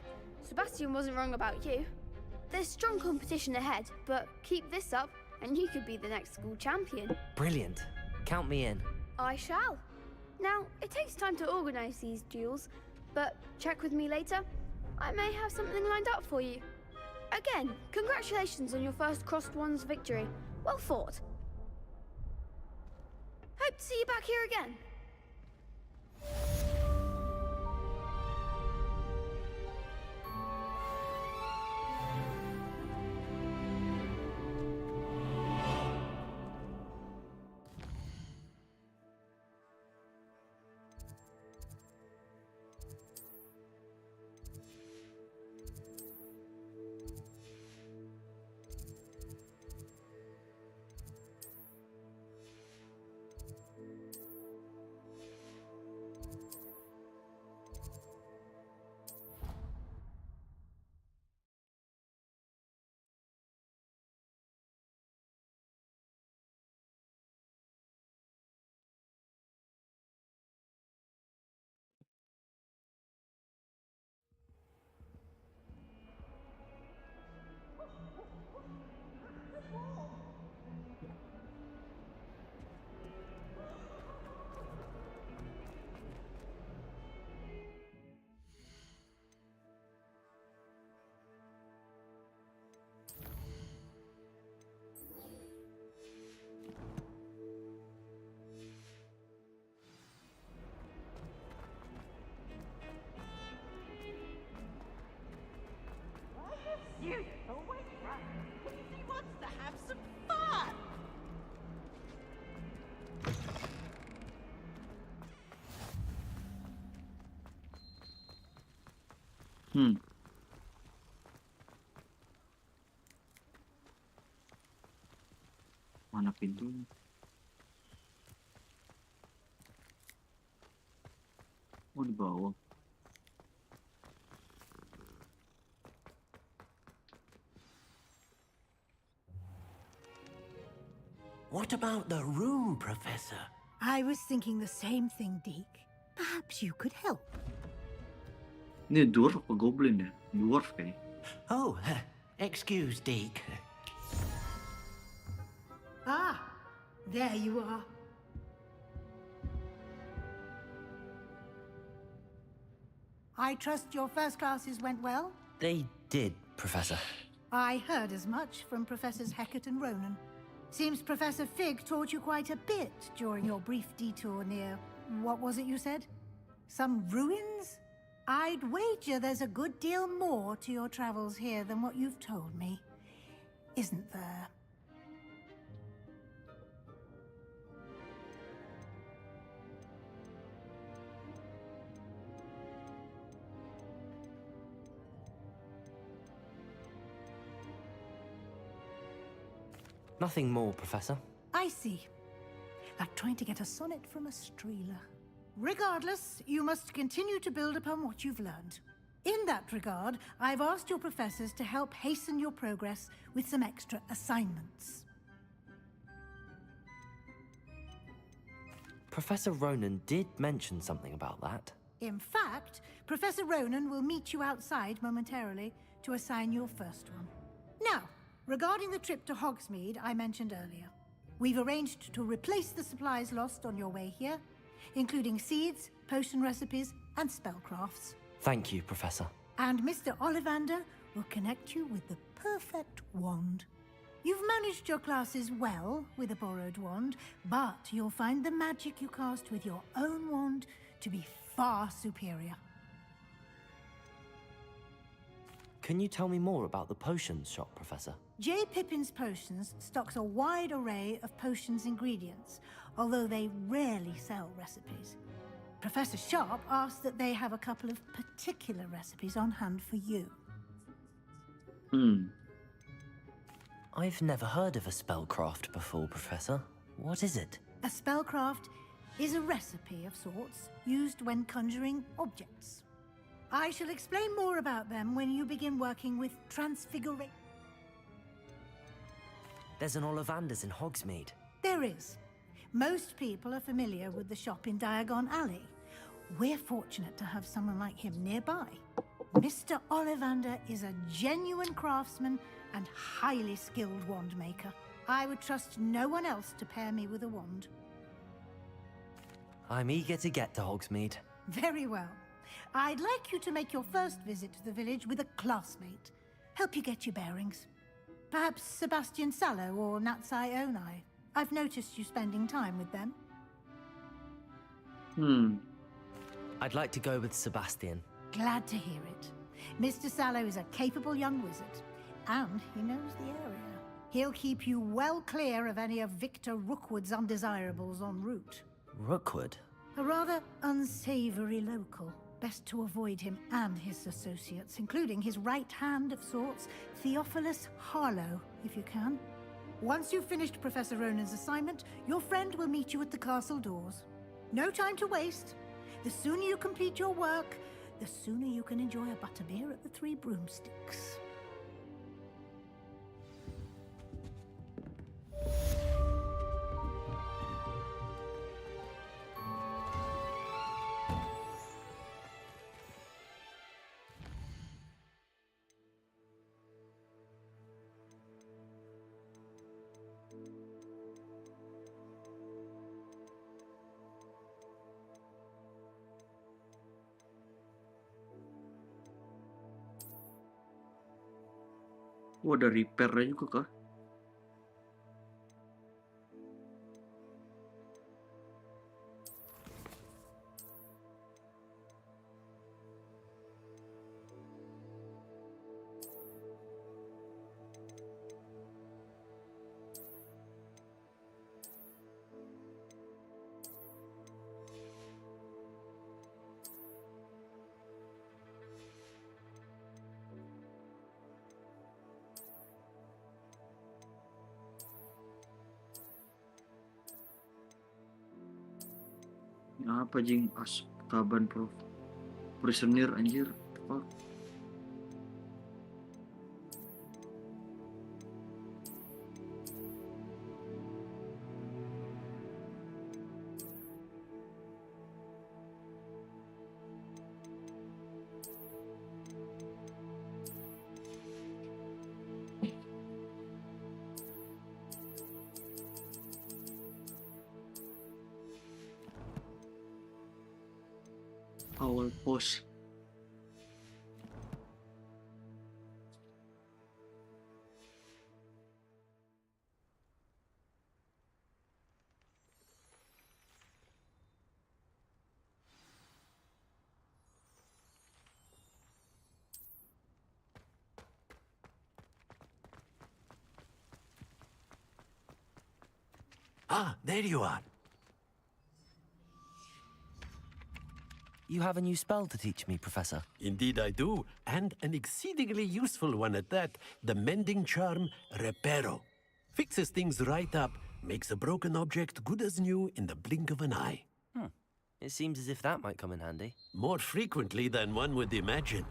Sebastian wasn't wrong about you. There's strong competition ahead, but keep this up and you could be the next school champion.
Brilliant. Count me in.
I shall. Now, it takes time to organise these duels, but check with me later. I may have something lined up for you. Again, congratulations on your first Crossed Wands victory. Well fought. Hope to see you back here again.
Serious, away from. He wants to have some fun.
Mana pintunya? Oh, di bawah.
What about the room, Professor?
I was thinking the same thing, Deke. Perhaps you could help.
Ini dwarf apa goblin ya? Dwarf kayaknya.
Oh, excuse, Deke.
Ah, there you are. I trust your first classes went well?
They did, Professor.
I heard as much from Professors Hecat and Ronan. Seems Professor Fig taught you quite a bit during your brief detour near... what was it you said? Some ruins? I'd wager there's a good deal more to your travels here than what you've told me. Isn't there?
Nothing more, Professor.
I see. Like trying to get a sonnet from a streeler. Regardless, you must continue to build upon what you've learned. In that regard, I've asked your professors to help hasten your progress with some extra assignments.
Professor Ronan did mention something about that.
In fact, Professor Ronan will meet you outside momentarily to assign your first one. Now, regarding the trip to Hogsmeade I mentioned earlier, we've arranged to replace the supplies lost on your way here, including seeds, potion recipes, and spellcrafts.
Thank you, Professor.
And Mr. Ollivander will connect you with the perfect wand. You've managed your classes well with a borrowed wand, but you'll find the magic you cast with your own wand to be far superior.
Can you tell me more about the potions shop, Professor?
J. Pippin's Potions stocks a wide array of potions ingredients, although they rarely sell recipes. Professor Sharp asked that they have a couple of particular recipes on hand for you.
I've never heard of a spellcraft before, Professor. What is it?
A spellcraft is a recipe of sorts used when conjuring objects. I shall explain more about them when you begin working with transfiguration.
There's an Ollivander's in Hogsmeade.
There is. Most people are familiar with the shop in Diagon Alley. We're fortunate to have someone like him nearby. Mr. Ollivander is a genuine craftsman and highly skilled wand maker. I would trust no one else to pair me with a wand.
I'm eager to get to Hogsmeade.
Very well. I'd like you to make your first visit to the village with a classmate. Help you get your bearings. Perhaps Sebastian Sallow or Natsai Onai. I've noticed you spending time with them.
I'd like to go with Sebastian.
Glad to hear it. Mr. Sallow is a capable young wizard, and he knows the area. He'll keep you well clear of any of Victor Rookwood's undesirables en route.
Rookwood?
A rather unsavory local. Best to avoid him and his associates, including his right hand of sorts, Theophilus Harlow, if you can. Once you've finished Professor Ronan's assignment, your friend will meet you at the castle doors. No time to waste. The sooner you complete your work, the sooner you can enjoy a butterbeer at the Three Broomsticks.
Oh, ada repair juga kah? Apa jing Azkaban Prof Prisoner anjir. Fuck. Awal pos.
Ah, there you are.
You have a new spell to teach me, Professor.
Indeed I do, and an exceedingly useful one at that. The mending charm, Reparo. Fixes things right up, makes a broken object good as new in the blink of an eye.
It seems as if that might come in handy.
More frequently than one would imagine.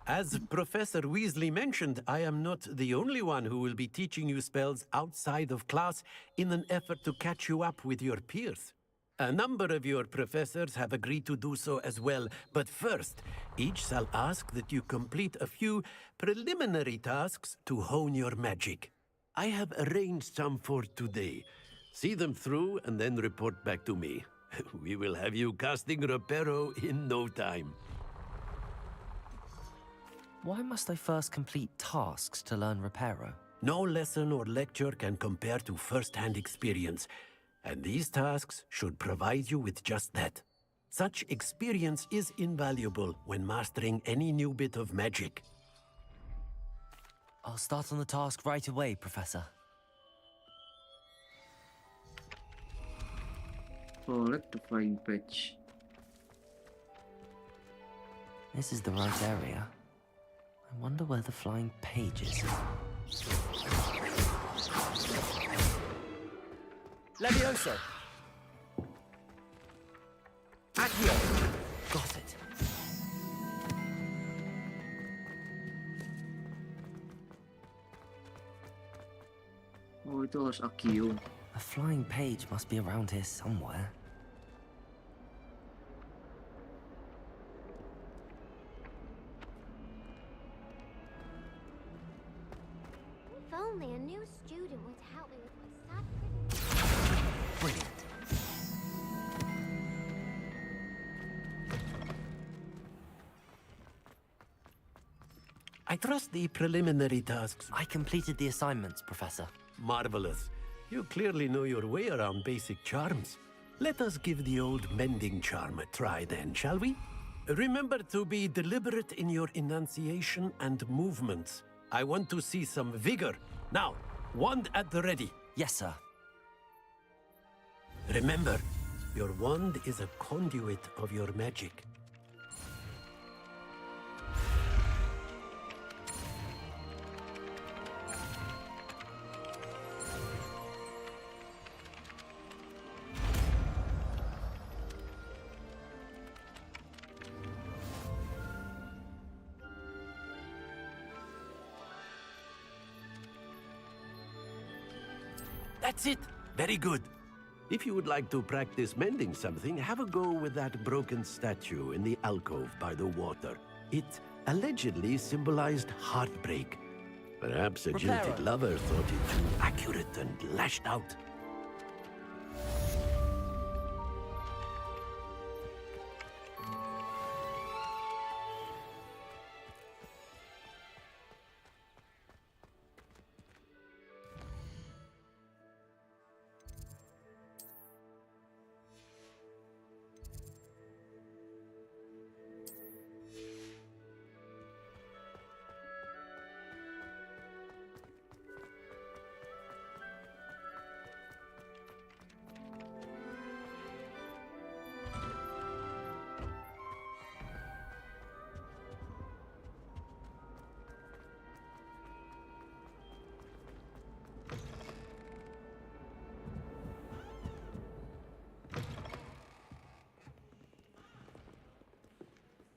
As Professor Weasley mentioned, I am not the only one who will be teaching you spells outside of class in an effort to catch you up with your peers. A number of your professors have agreed to do so as well, but first, each shall ask that you complete a few preliminary tasks to hone your magic. I have arranged some for today. See them through and then report back to me. We will have you casting Reparo in no time.
Why must I first complete tasks to learn Reparo?
No lesson or lecture can compare to first-hand experience. And these tasks should provide you with just that. Such experience is invaluable when mastering any new bit of magic.
I'll start on the task right away, Professor.
Collect the flying patch.
This is the right area. I wonder where the flying page is. Levioso! Accio! Got it.
Oh, itu harus Accio.
A flying page must be around here somewhere.
If only a new student would help me with my sad
Brilliant.
I trust the preliminary tasks.
I completed the assignments, Professor.
Marvelous. You clearly know your way around basic charms. Let us give the old mending charm a try then, shall we? Remember to be deliberate in your enunciation and movements. I want to see some vigor. Now, wand at the ready.
Yes, sir.
Remember, your wand is a conduit of your magic. That's it. Very good. If you would like to practice mending something, have a go with that broken statue in the alcove by the water. It allegedly symbolized heartbreak. Perhaps a jilted lover thought it too accurate and lashed out.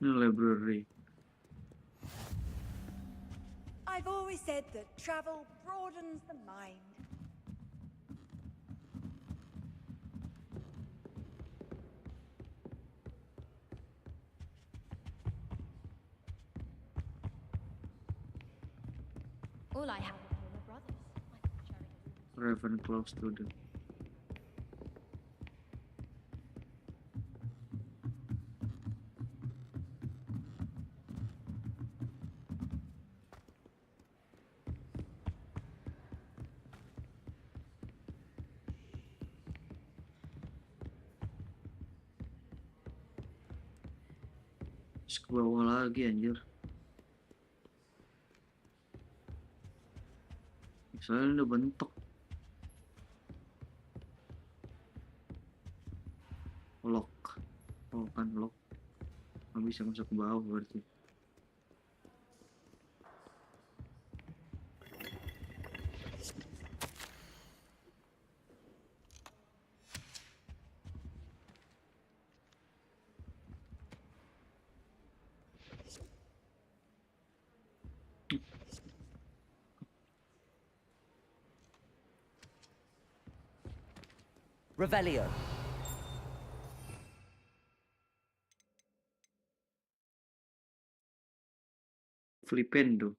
Library.
I've always said that travel broadens the mind.
All I have are my brothers.
Ravenclaw student. Terus ke bawah lagi anjir. Misalnya udah bentuk. Lock. Oh kan lock. Nggak bisa masuk ke bawah berarti.
Revelio.
Flipendo.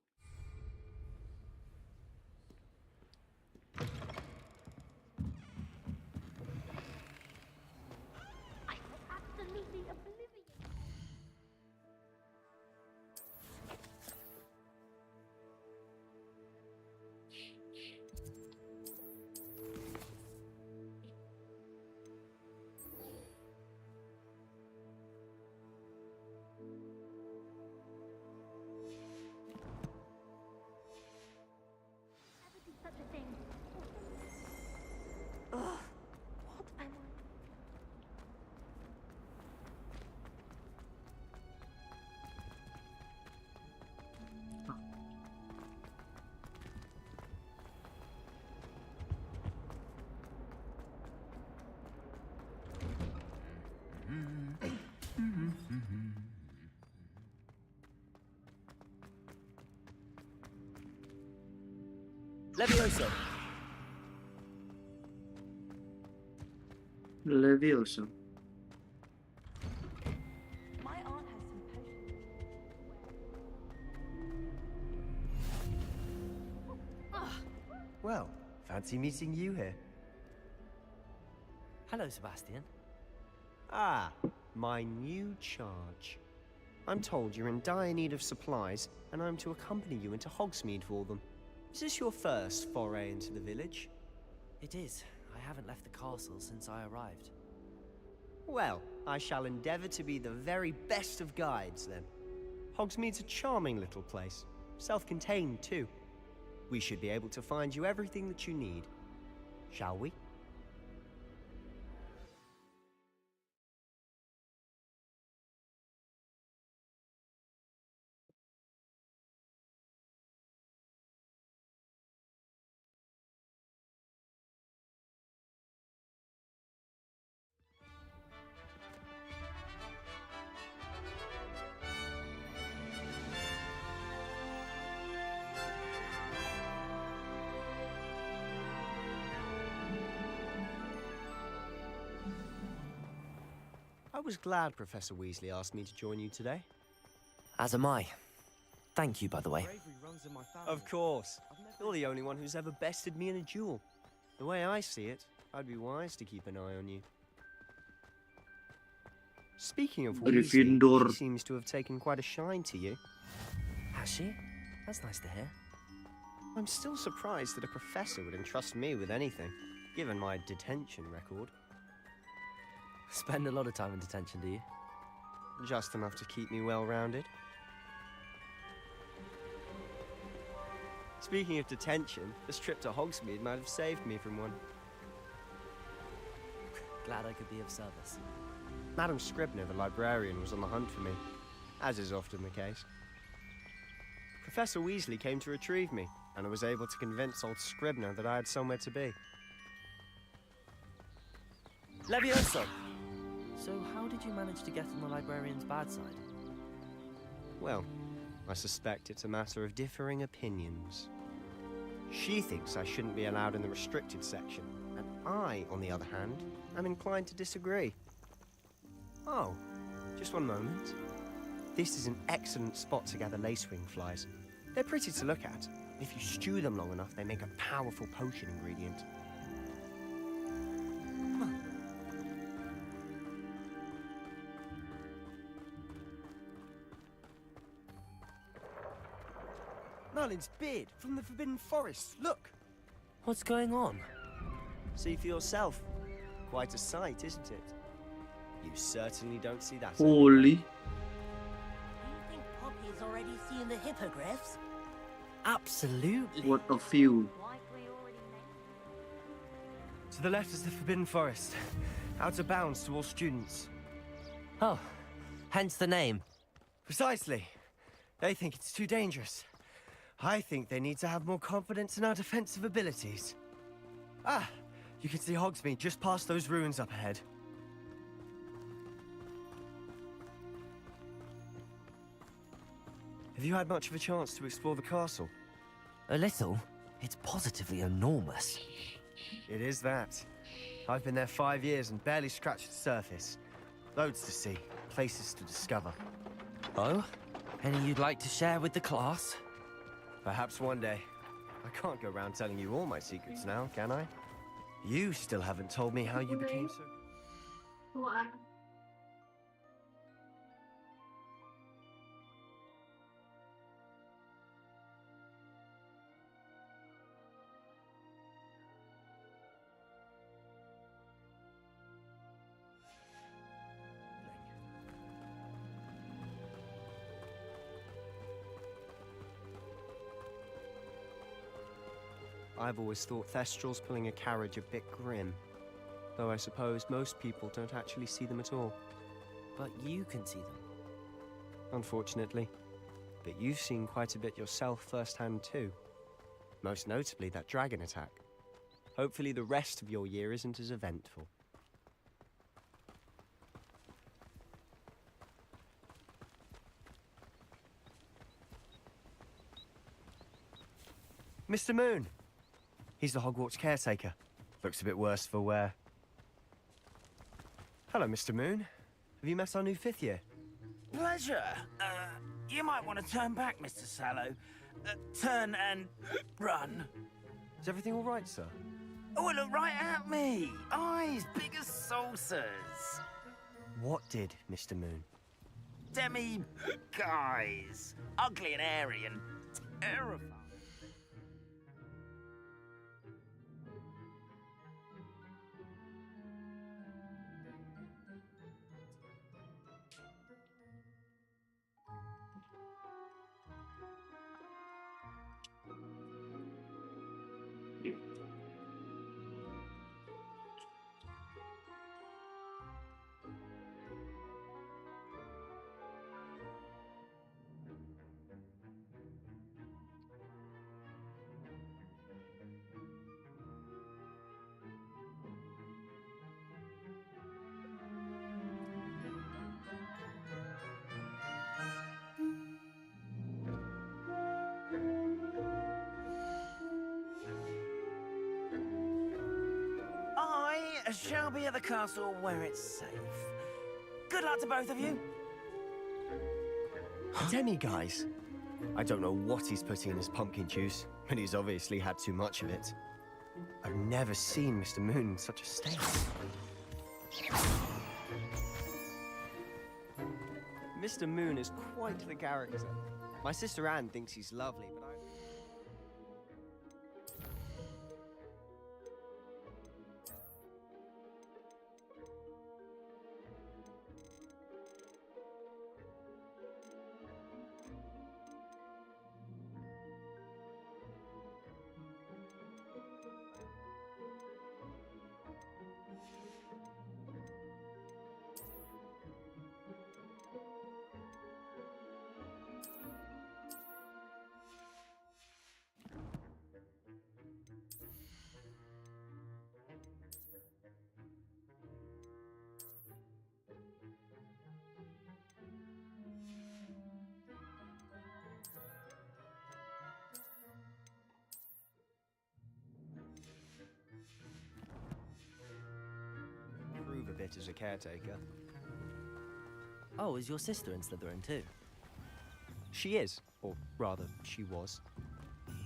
Levioso.
Levioso.
My aunt has some potions.
Well, fancy meeting you here.
Hello, Sebastian.
Ah, my new charge. I'm told you're in dire need of supplies, and I'm to accompany you into Hogsmeade for them. Is this your first foray into the village?
It is. I haven't left the castle since I arrived.
Well, I shall endeavor to be the very best of guides, then. Hogsmeade's a charming little place. Self-contained, too. We should be able to find you everything that you need. Shall we? I was glad Professor Weasley asked me to join you today.
As am I. Thank you, by the way.
Of course. You're the only one who's ever bested me in a duel. The way I see it, I'd be wise to keep an eye on you. Speaking of Weasley,
Gryffindor.
she seems to have taken quite a shine to you.
Has she? That's nice to hear.
I'm still surprised that a professor would entrust me with anything, given my detention record.
Spend a lot of time in detention, do you?
Just enough to keep me well-rounded. Speaking of detention, this trip to Hogsmeade might have saved me from one.
Glad I could be of service.
Madam Scribner, the librarian, was on the hunt for me, as is often the case. Professor Weasley came to retrieve me, and I was able to convince old Scribner that I had somewhere to be.
Levioso! So how did you manage to get on the librarian's bad side?
Well, I suspect it's a matter of differing opinions. She thinks I shouldn't be allowed in the restricted section, and I, on the other hand, am inclined to disagree. Oh, just one moment. This is an excellent spot to gather lacewing flies. They're pretty to look at. If you stew them long enough, they make a powerful potion ingredient. Merlin's beard from the Forbidden Forest. Look!
What's going on?
See for yourself. Quite a sight, isn't it? You certainly don't see that.
Holy.
You think Poppy's already seen the hippogriffs?
Absolutely.
What a view.
To the left is the Forbidden Forest. Out of bounds to all students.
Oh, hence the name.
Precisely. They think it's too dangerous. I think they need to have more confidence in our defensive abilities. Ah, you can see Hogsmeade just past those ruins up ahead. Have you had much of a chance to explore the castle?
A little. It's positively enormous.
It is that. I've been there 5 years and barely scratched the surface. Loads to see, places to discover.
Oh? Any you'd like to share with the class?
Perhaps one day. I can't go around telling you all my secrets now, can I? You still haven't told me how you became so... I've always thought Thestrals pulling a carriage a bit grim. Though I suppose most people don't actually see them at all.
But you can see them.
Unfortunately. But you've seen quite a bit yourself firsthand too. Most notably that dragon attack. Hopefully the rest of your year isn't as eventful. Mr. Moon! He's the Hogwarts caretaker. Looks a bit worse for wear. Hello, Mr. Moon. Have you met our new fifth year?
Pleasure. You might want to turn back, Mr. Sallow. Turn and run.
Is everything all right, sir?
Oh, look right at me. Eyes big as saucers.
What did, Mr. Moon?
Guys. Ugly and hairy and terrifying. I shall be at the castle where it's safe. Good luck to both of you.
Demi, guys. I don't know what he's putting in his pumpkin juice, but he's obviously had too much of it. I've never seen Mr. Moon in such a state. Mr. Moon is quite the character. My sister Anne thinks he's lovely, but I... a bit as a caretaker.
Oh, is your sister in Slytherin too?
She is, or rather, she was.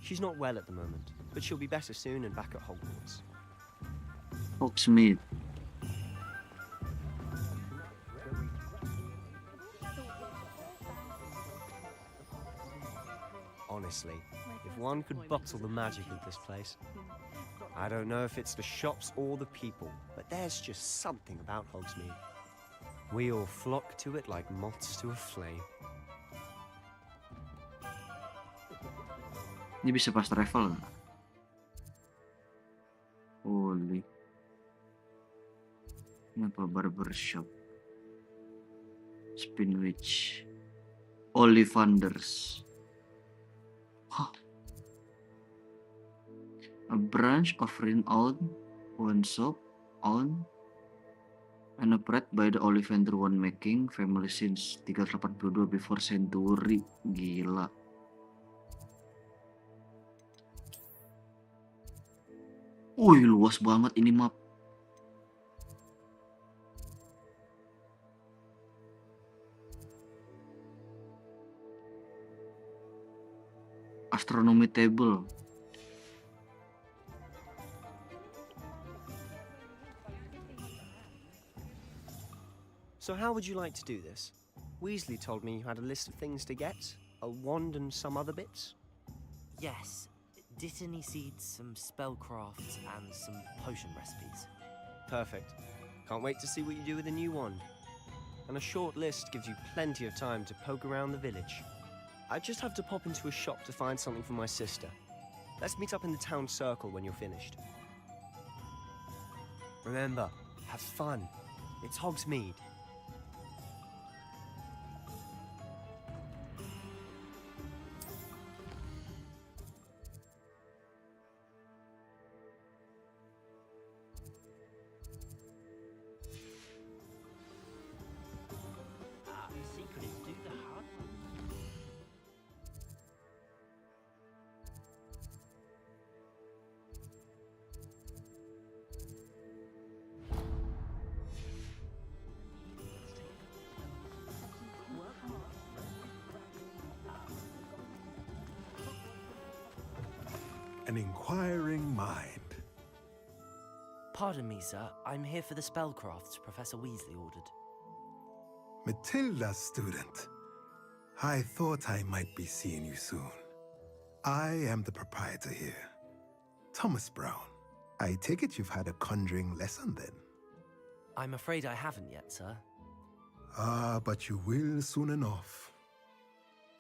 She's not well at the moment, but she'll be better soon and back at Hogwarts.
Hogsmeade.
Honestly, if one could bottle the magic of this place. I don't know if it's the shops or the people, but there's just something about Hogsmeade. We all flock to it like moths to a flame.
Ini bisa pas travel nggak? Holy. Ini apa? Barbershop. Spinwich. Ollivanders. Huh. A branch of renowned wine shop owned and operated by the Ollivander winemaking family since 382 before century. Gila. Wih, luas banget ini map. Astronomy table.
So how would you like to do this? Weasley told me you had a list of things to get, a wand and some other bits.
Yes. Dittany seeds, some spellcrafts, and some potion recipes.
Perfect. Can't wait to see what you do with the new wand. And a short list gives you plenty of time to poke around the village. I just have to pop into a shop to find something for my sister. Let's meet up in the town circle when you're finished. Remember, have fun. It's Hogsmeade.
an inquiring mind.
Pardon me, sir. I'm here for the spellcrafts Professor Weasley ordered.
Matilda's student. I thought I might be seeing you soon. I am the proprietor here, Thomas Brown. I take it you've had a conjuring lesson then?
I'm afraid I haven't yet, sir.
Ah, but you will soon enough.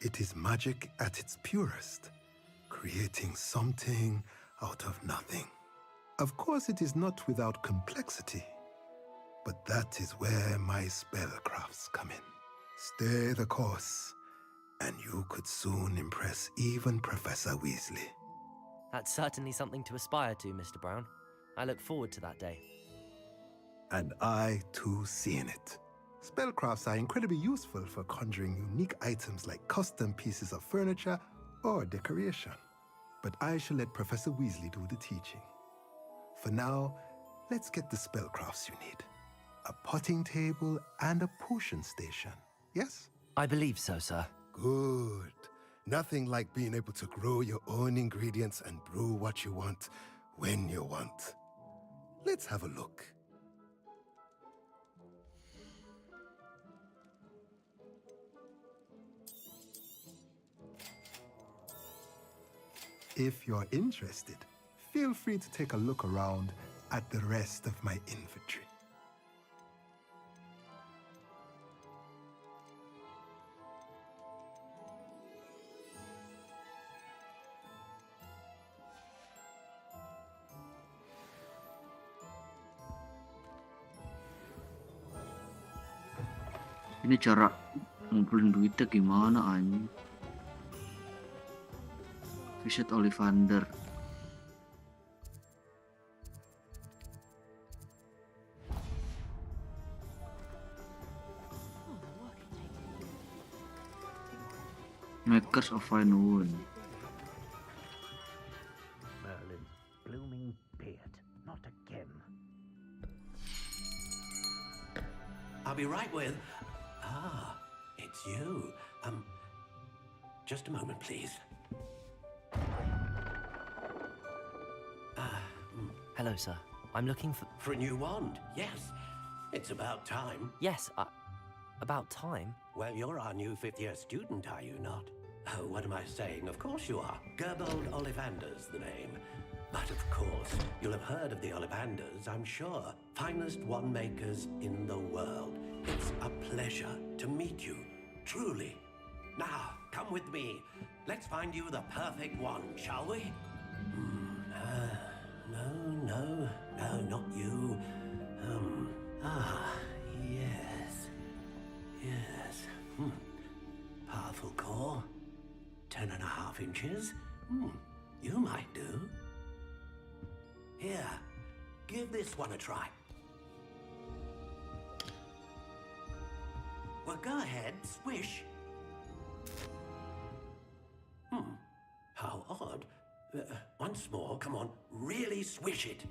It is magic at its purest, creating something out of nothing. Of course, it is not without complexity, but that is where my spellcrafts come in. Stay the course, and you could soon impress even Professor Weasley.
That's certainly something to aspire to, Mr. Brown. I look forward to that day.
And I, too, seeing it. Spellcrafts are incredibly useful for conjuring unique items like custom pieces of furniture or decoration. But I shall let Professor Weasley do the teaching. For now, let's get the spellcrafts you need. A potting table and a potion station, yes?
I believe so, sir.
Good. Nothing like being able to grow your own ingredients and brew what you want when you want. Let's have a look. If you're interested, feel free to take a look around at the rest of my inventory.
Ini cara ngumpulin duitnya gimana anjing? Visit Ollivander. Makers of Fine Wood.
Merlin's blooming beard. Not again. I'll be right with... Ah, it's you. Just a moment, please.
Hello, sir. I'm looking for...
For a new wand, yes. It's about time.
Yes, about time?
Well, you're our new fifth-year student, are you not? Oh, what am I saying? Of course you are. Gerbold Ollivander's the name. But of course, you'll have heard of the Ollivanders, I'm sure. Finest wand makers in the world. It's a pleasure to meet you, truly. Now, come with me. Let's find you the perfect wand, shall we? No, not you. Yes. Powerful core. 10.5 inches. You might do. Here, give this one a try. Well, go ahead, swish. How odd. Once more, come on, really swish it.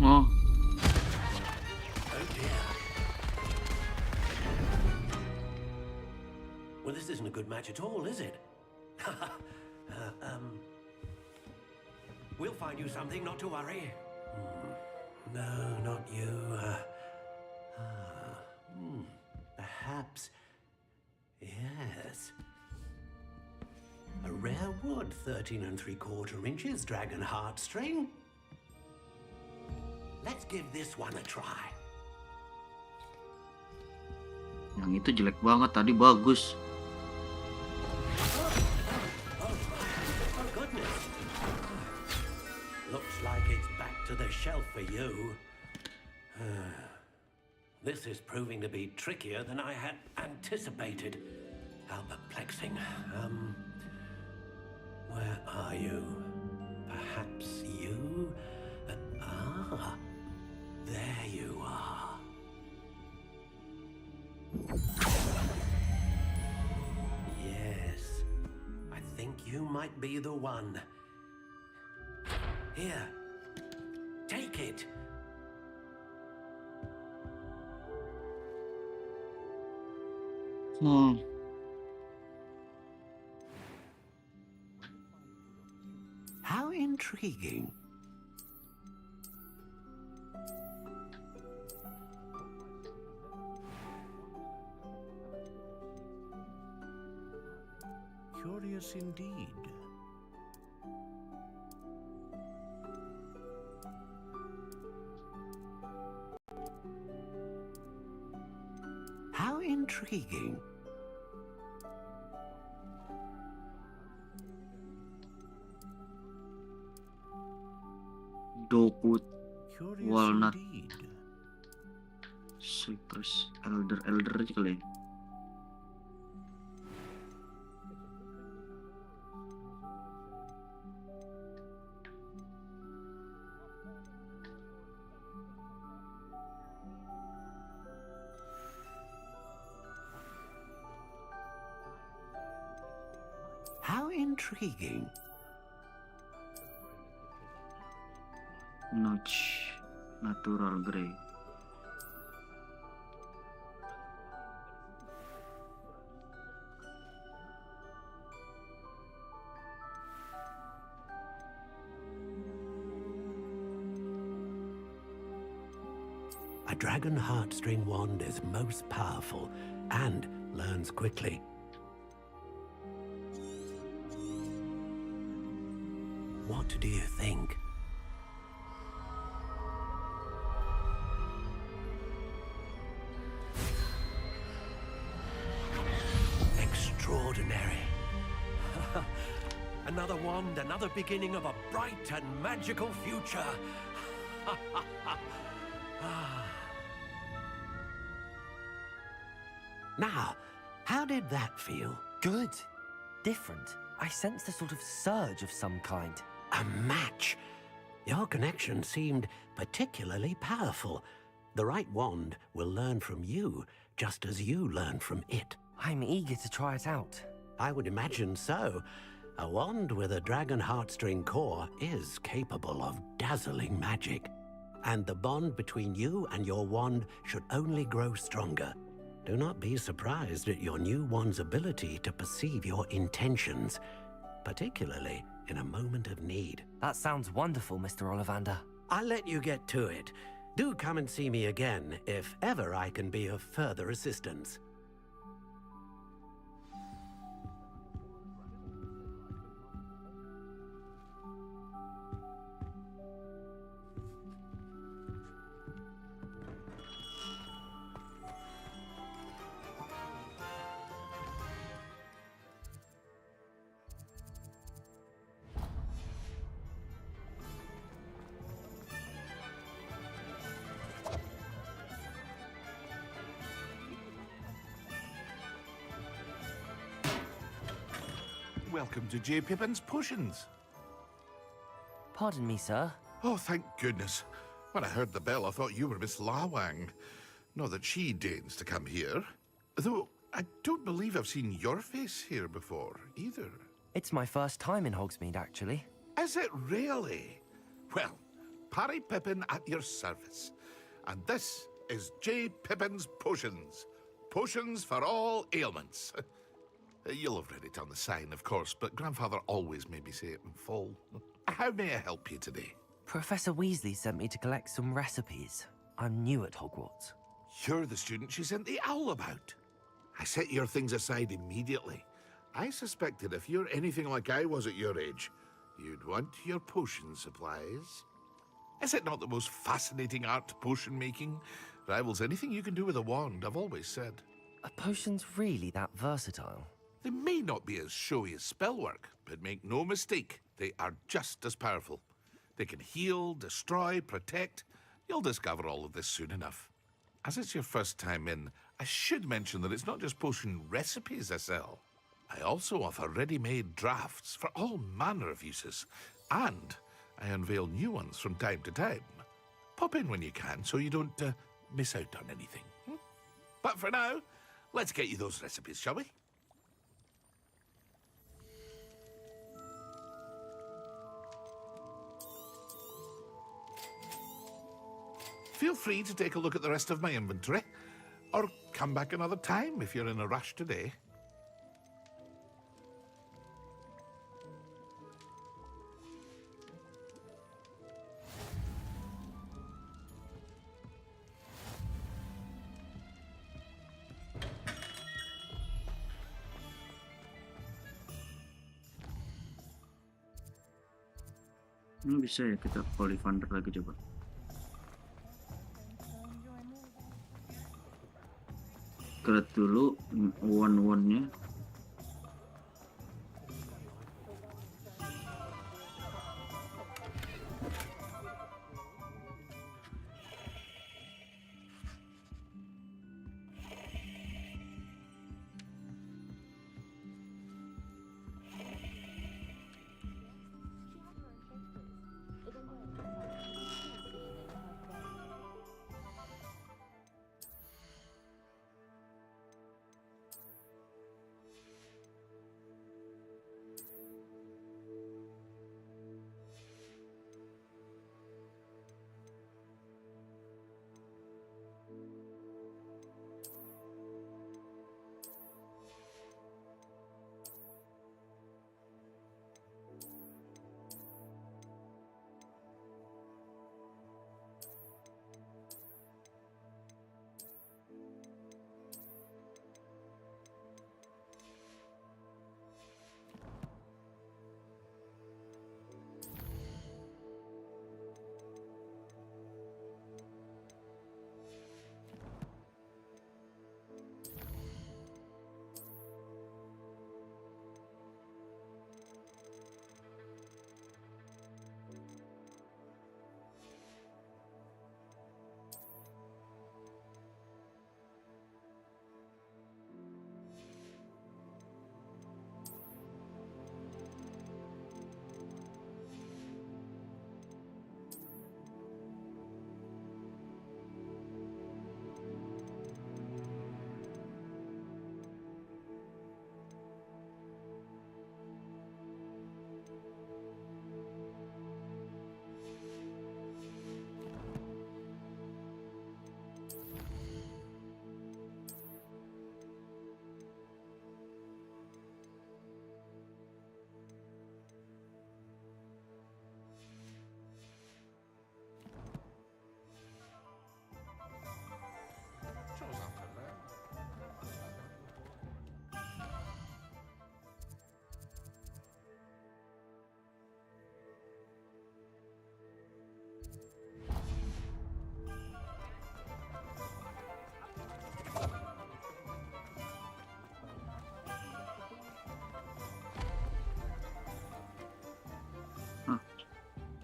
Oh.
Oh dear. Well, this isn't a good match at all, is it? We'll find you something, not to worry. No, not you. Perhaps. Yes. A rare wood, 13 3/4 inches, dragon heartstring. Let's give this one a try.
Yang itu jelek banget, tadi bagus.
Oh goodness. Looks like it's back to the shelf for you. This is proving to be trickier than I had anticipated. How perplexing. Where are you? Perhaps you? There you are. Yes, I think you might be the one. Here, take it. intriguing. Curious indeed. How intriguing.
Dokut,
Curious
walnut,
indeed.
cypress, elder aja kali ya.
How intriguing.
Notch, natural grey.
A dragon heartstring wand is most powerful and learns quickly. What do you think? Extraordinary. Another wand, another beginning of a bright and magical future. Now, how did that feel?
Good. Different. I sensed a sort of surge of some kind.
A match. Your connection seemed particularly powerful. The right wand will learn from you, just as you learn from it.
I'm eager to try it out.
I would imagine so. A wand with a dragon heartstring core is capable of dazzling magic. And the bond between you and your wand should only grow stronger. Do not be surprised at your new wand's ability to perceive your intentions, particularly in a moment of need.
That sounds wonderful, Mr. Ollivander.
I'll let you get to it. Do come and see me again if ever I can be of further assistance.
Welcome to J. Pippin's Potions.
Pardon me, sir.
Oh, thank goodness. When I heard the bell, I thought you were Miss Lawang. Not that she deigns to come here. Though, I don't believe I've seen your face here before, either.
It's my first time in Hogsmeade, actually.
Is it really? Well, Parry Pippin at your service. And this is J. Pippin's Potions. Potions for all ailments. You'll have read it on the sign, of course, but Grandfather always made me say it in full. How may I help you today?
Professor Weasley sent me to collect some recipes. I'm new at Hogwarts.
You're the student she sent the owl about. I set your things aside immediately. I suspected if you're anything like I was at your age, you'd want your potion supplies. Is it not the most fascinating art, potion making? Rivals anything you can do with a wand, I've always said.
Are potions really that versatile?
They may not be as showy as spellwork, but make no mistake, they are just as powerful. They can heal, destroy, protect. You'll discover all of this soon enough. As it's your first time in, I should mention that it's not just potion recipes I sell. I also offer ready-made drafts for all manner of uses, and I unveil new ones from time to time. Pop in when you can so you don't miss out on anything. But for now, let's get you those recipes, shall we? Feel free to take a look at the rest of my inventory, or come back another time if you're in a rush today.
Ini bisa ya kita Ollivander lagi coba. Create dulu one-one-nya.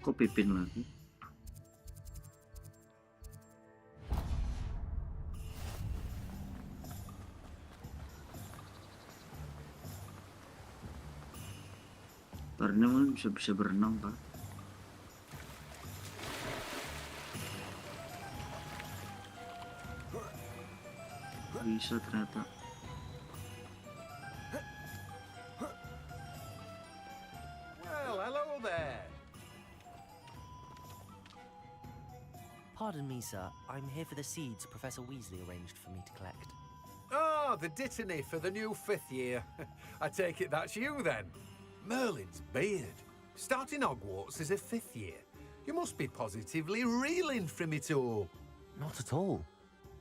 Kok Pipin lagi? Karena mungkin bisa berenang, Pak. Bisa ternyata.
Well, hello there.
Pardon me, sir. I'm here for the seeds Professor Weasley arranged for me to collect.
Ah, the dittany for the new 5th year. I take it that's you then. Merlin's beard. Starting Hogwarts as a 5th year. You must be positively reeling from it all.
Not at all.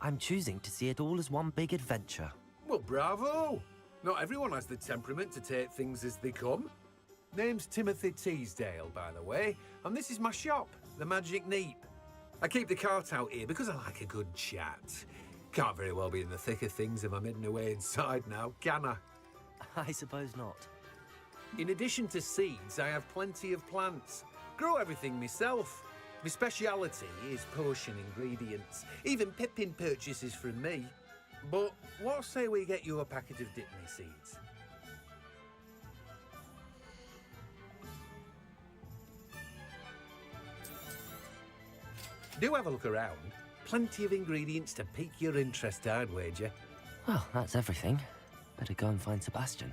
I'm choosing to see it all as one big adventure.
Well, bravo. Not everyone has the temperament to take things as they come. Name's Timothy Teasdale, by the way, and this is my shop, the Magic Neep. I keep the cart out here because I like a good chat. Can't very well be in the thick of things if I'm hidden away inside now, can I?
I suppose not.
In addition to seeds, I have plenty of plants. Grow everything myself. My speciality is potion ingredients. Even Pippin purchases from me. But what say we get you a packet of Dittany seeds? Do have a look around. Plenty of ingredients to pique your interest, I'd wager.
Well, that's everything. Better go and find Sebastian.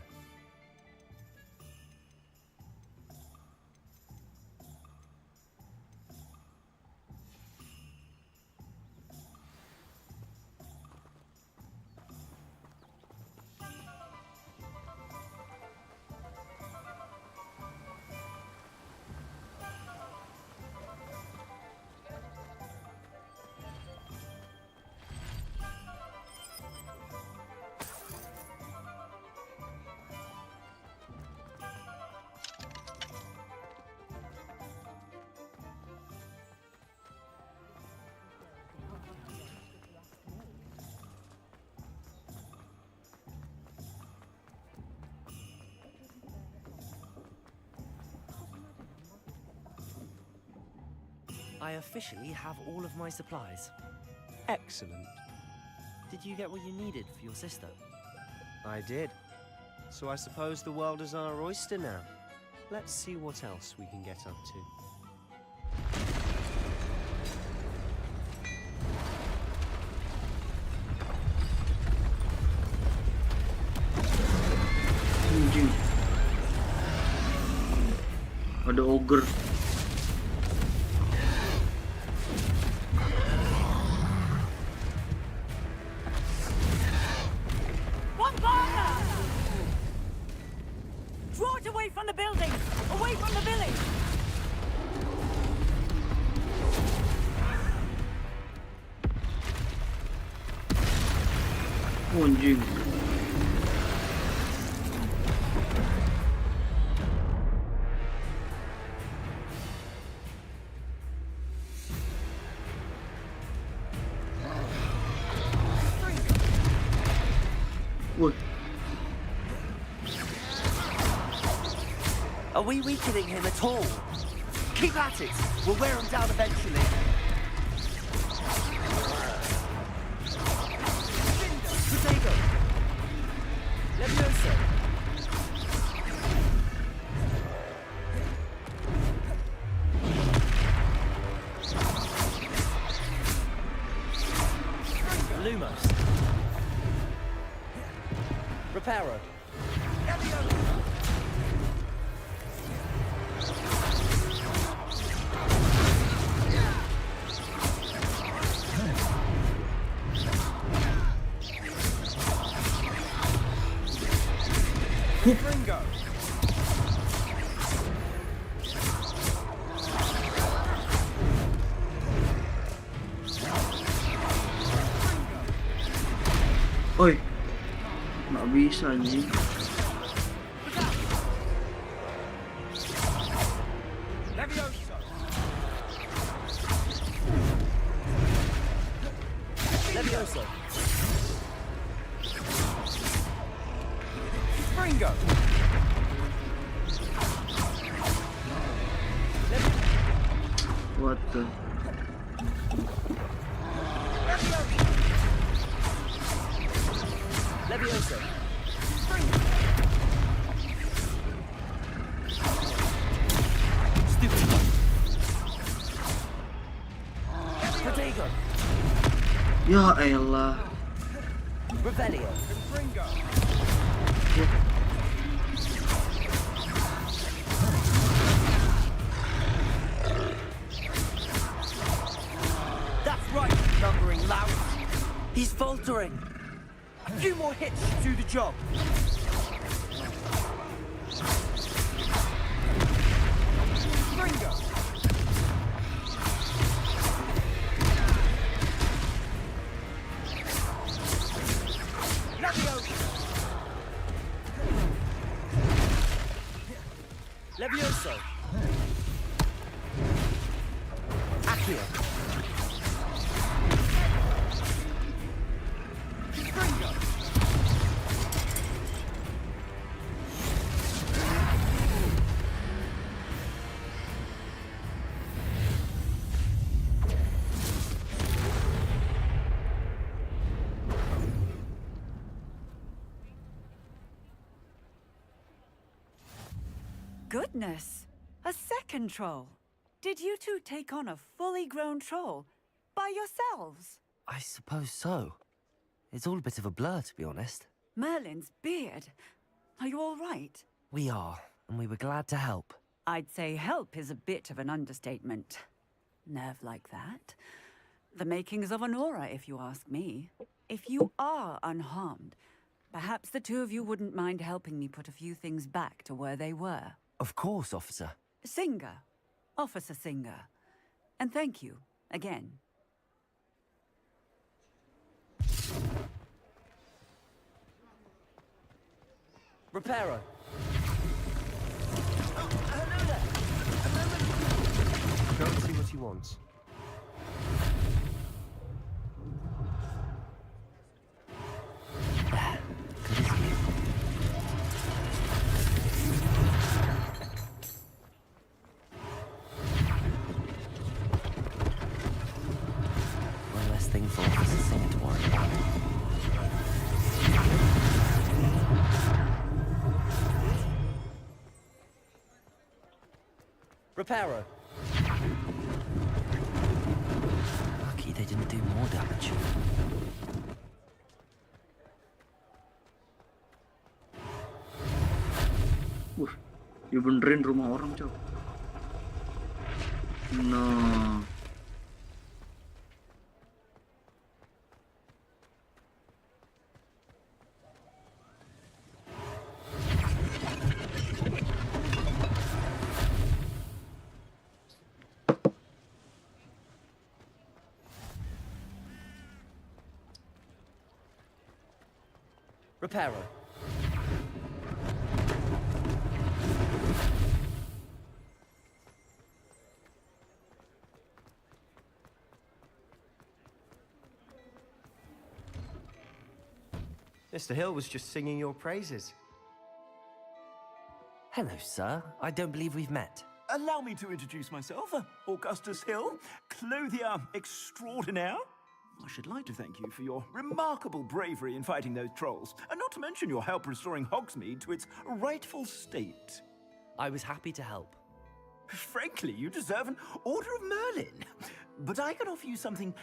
I officially have all of my supplies.
Excellent.
Did you get what you needed for your sister?
I did. So I suppose the world is our oyster now. Let's see what else we can get up to.
Anjing. Ada ogre.
One fire! Draw it away from the building! Away from the village!
Anjing. Woi.
Are we weakening him at all? Keep at it! We'll wear him down eventually. Potato! Levioso! Lumos! Reparo!
Gringo!
Oi. Nggak bisa anjing.
Levioso!
Levioso!
Gringo!
What the?
Levioso! Stupid! Protego!
Ya elah.
Revelio!
Gringo!
That's right, lumbering lout! He's faltering! A few more hits should do the job!
Gringo!
Levioso! Accio!
Gringo!
Goodness! A second troll! Did you two take on a fully grown troll? By yourselves?
I suppose so. It's all a bit of a blur, to be honest.
Merlin's beard. Are you all right?
We are, and we were glad to help.
I'd say help is a bit of an understatement. Nerve like that. The makings of an aura, if you ask me. If you are unharmed, perhaps the two of you wouldn't mind helping me put a few things back to where they were.
Of course, officer.
Singer. Officer Singer. And thank you, again.
Reparo!
Go and see what he wants.
Reparo. Lucky they didn't do more damage.
Dia benerin rumah orang, Cok. No.
Reparo.
Mr. Hill was just singing your praises.
Hello, sir. I don't believe we've met.
Allow me to introduce myself, Augustus Hill, clothier extraordinaire. I should like to thank you for your remarkable bravery in fighting those trolls, and not to mention your help restoring Hogsmeade to its rightful state.
I was happy to help.
Frankly, you deserve an Order of Merlin. But I can offer you something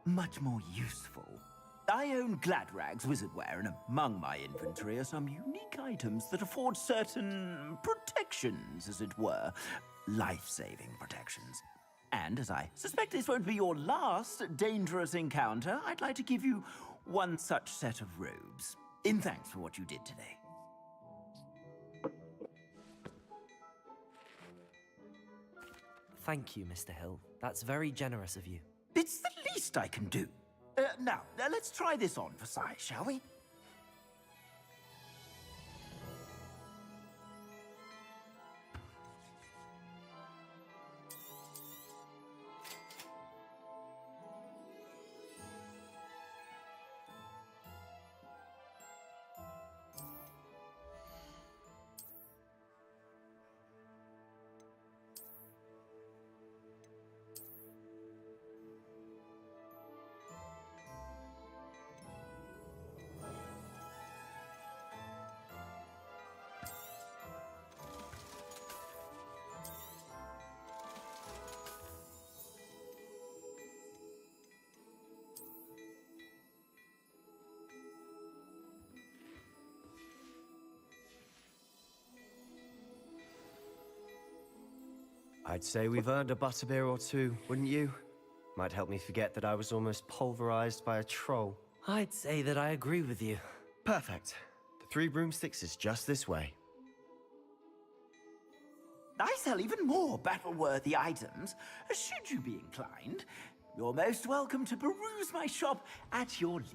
much more useful. I own Gladrag's wizardware, and among my inventory are some unique items that afford certain protections, as it were. Life-saving protections. And as I suspect this won't be your last dangerous encounter, I'd like to give you one such set of robes, in thanks for what you did today.
Thank you, Mr. Hill. That's very generous of you.
It's the least I can do. Now, let's try this on for size, shall we?
I'd say we've earned a butterbeer or two, wouldn't you? Might help me forget that I was almost pulverized by a troll.
I'd say that I agree with you.
Perfect. The 3 broomsticks is just this way.
I sell even more battle-worthy items. Should you be inclined, you're most welcome to peruse my shop at your leisure.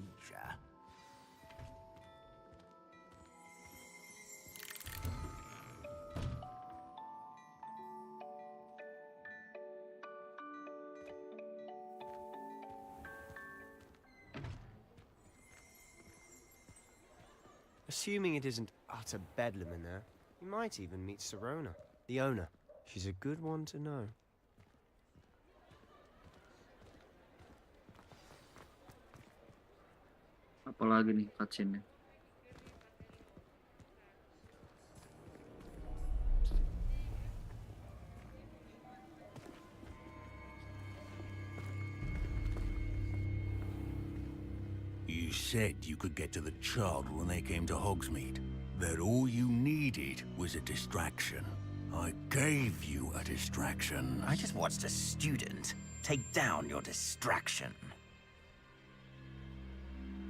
Assuming it isn't utter bedlam in there, you might even meet Serona, the owner. She's a good one to know.
Apalagi nih cutscene-nya.
You said you could get to the child when they came to Hogsmeade. That all you needed was a distraction. I gave you a distraction.
I just watched a student take down your distraction.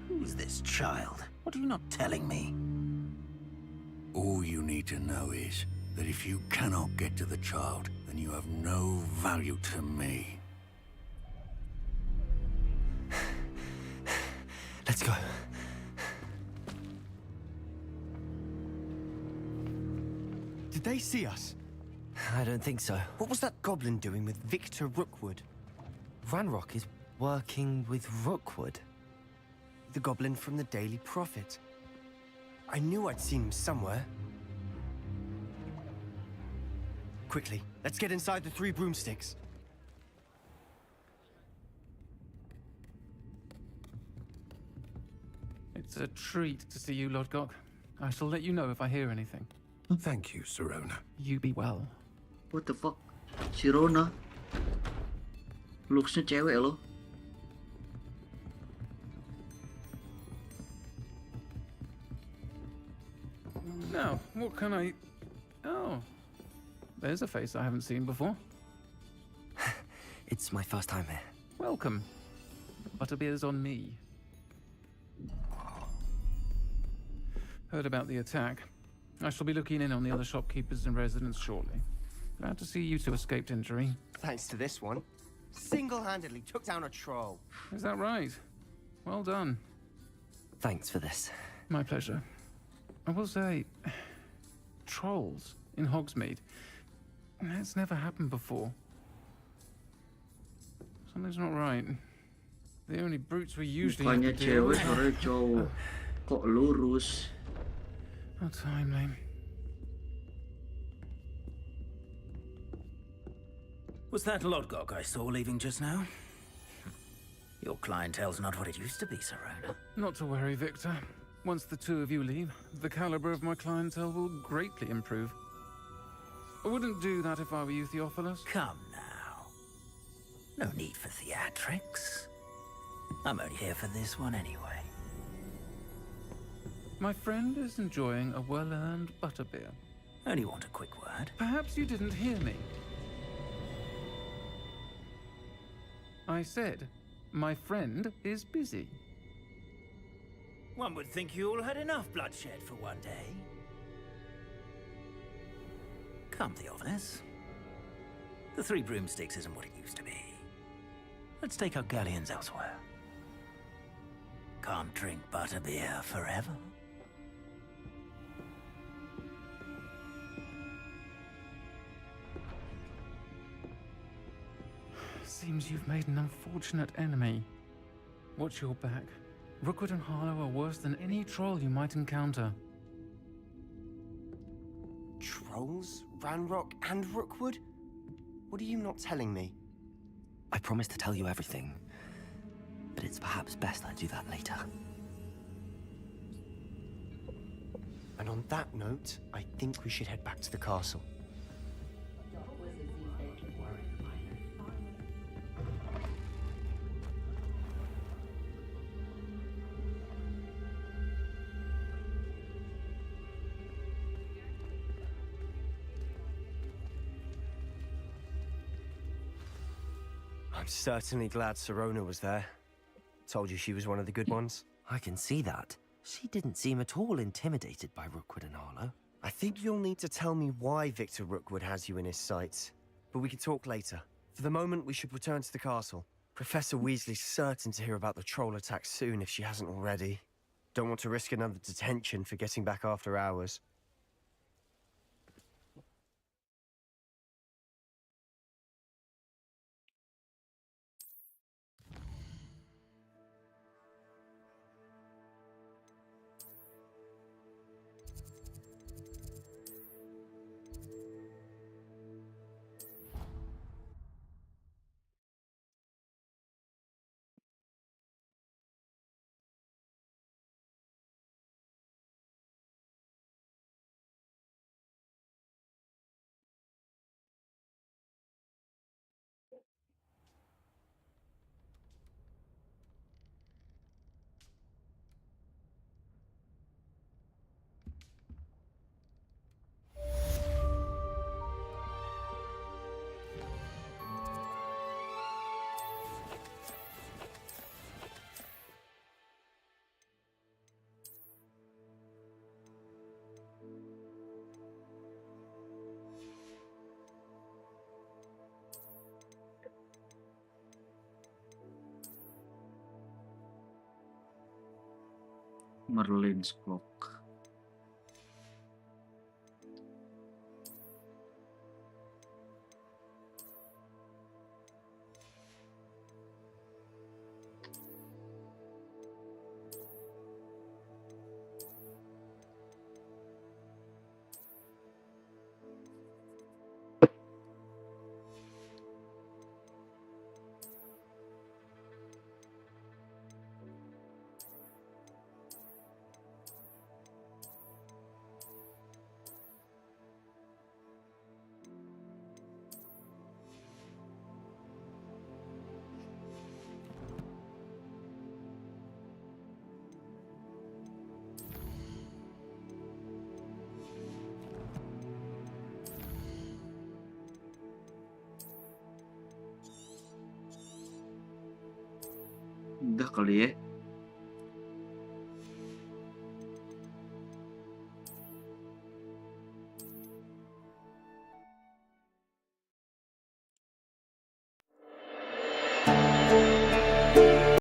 Who's this child? What are you not telling me?
All you need to know is that if you cannot get to the child, then you have no value to me.
Let's go. Did they see us?
I don't think so.
What was that goblin doing with Victor Rookwood?
Ranrock is working with Rookwood.
The goblin from the Daily Prophet. I knew I'd seen him somewhere. Quickly, let's get inside the 3 broomsticks.
It's a treat to see you, Lodgok. I shall let you know if I hear anything.
Thank you, Serona.
You be well.
What the fuck? Si Rona. Looksnya cewek loh.
Now, what can I... Oh, there's a face I haven't seen before.
It's my first time here.
Welcome. Butterbeer's on me. Heard about the attack. I shall be looking in on the other shopkeepers and residents shortly. Glad to see you two escaped injury.
Thanks to this one. Single-handedly took down a troll.
Is that right? Well done.
Thanks for this.
My pleasure. I will say, trolls in Hogsmeade. That's never happened before. Something's not right. The only brutes we usually have to
Mukanya
deal
cewek,
with.
sore cowok. Kok lurus?
How timely.
Was that Lodgok I saw leaving just now? Your clientele's not what it used to be, Serona.
Not to worry, Victor. Once the two of you leave, the caliber of my clientele will greatly improve. I wouldn't do that if I were you, Theophilus.
Come now. No need for theatrics. I'm only here for this one anyway.
My friend is enjoying a well-earned butterbeer.
Only want a quick word.
Perhaps you didn't hear me. I said, my friend is busy.
One would think you all had enough bloodshed for one day. Come, Theophilus. The Three Broomsticks isn't what it used to be. Let's take our galleons elsewhere. Can't drink butterbeer forever.
Seems you've made an unfortunate enemy. Watch your back. Rookwood and Harlow are worse than any troll you might encounter.
Trolls? Ranrock and Rookwood? What are you not telling me?
I promised to tell you everything, but it's perhaps best I do that later.
And on that note, I think we should head back to the castle. I'm certainly glad Serona was there. Told you she was one of the good ones.
I can see that. She didn't seem at all intimidated by Rookwood and Harlow.
I think you'll need to tell me why Victor Rookwood has you in his sights. But we can talk later. For the moment, we should return to the castle. Professor Weasley's certain to hear about the troll attack soon if she hasn't already. Don't want to risk another detention for getting back after hours.
Merlin's clock. Udah kali ya.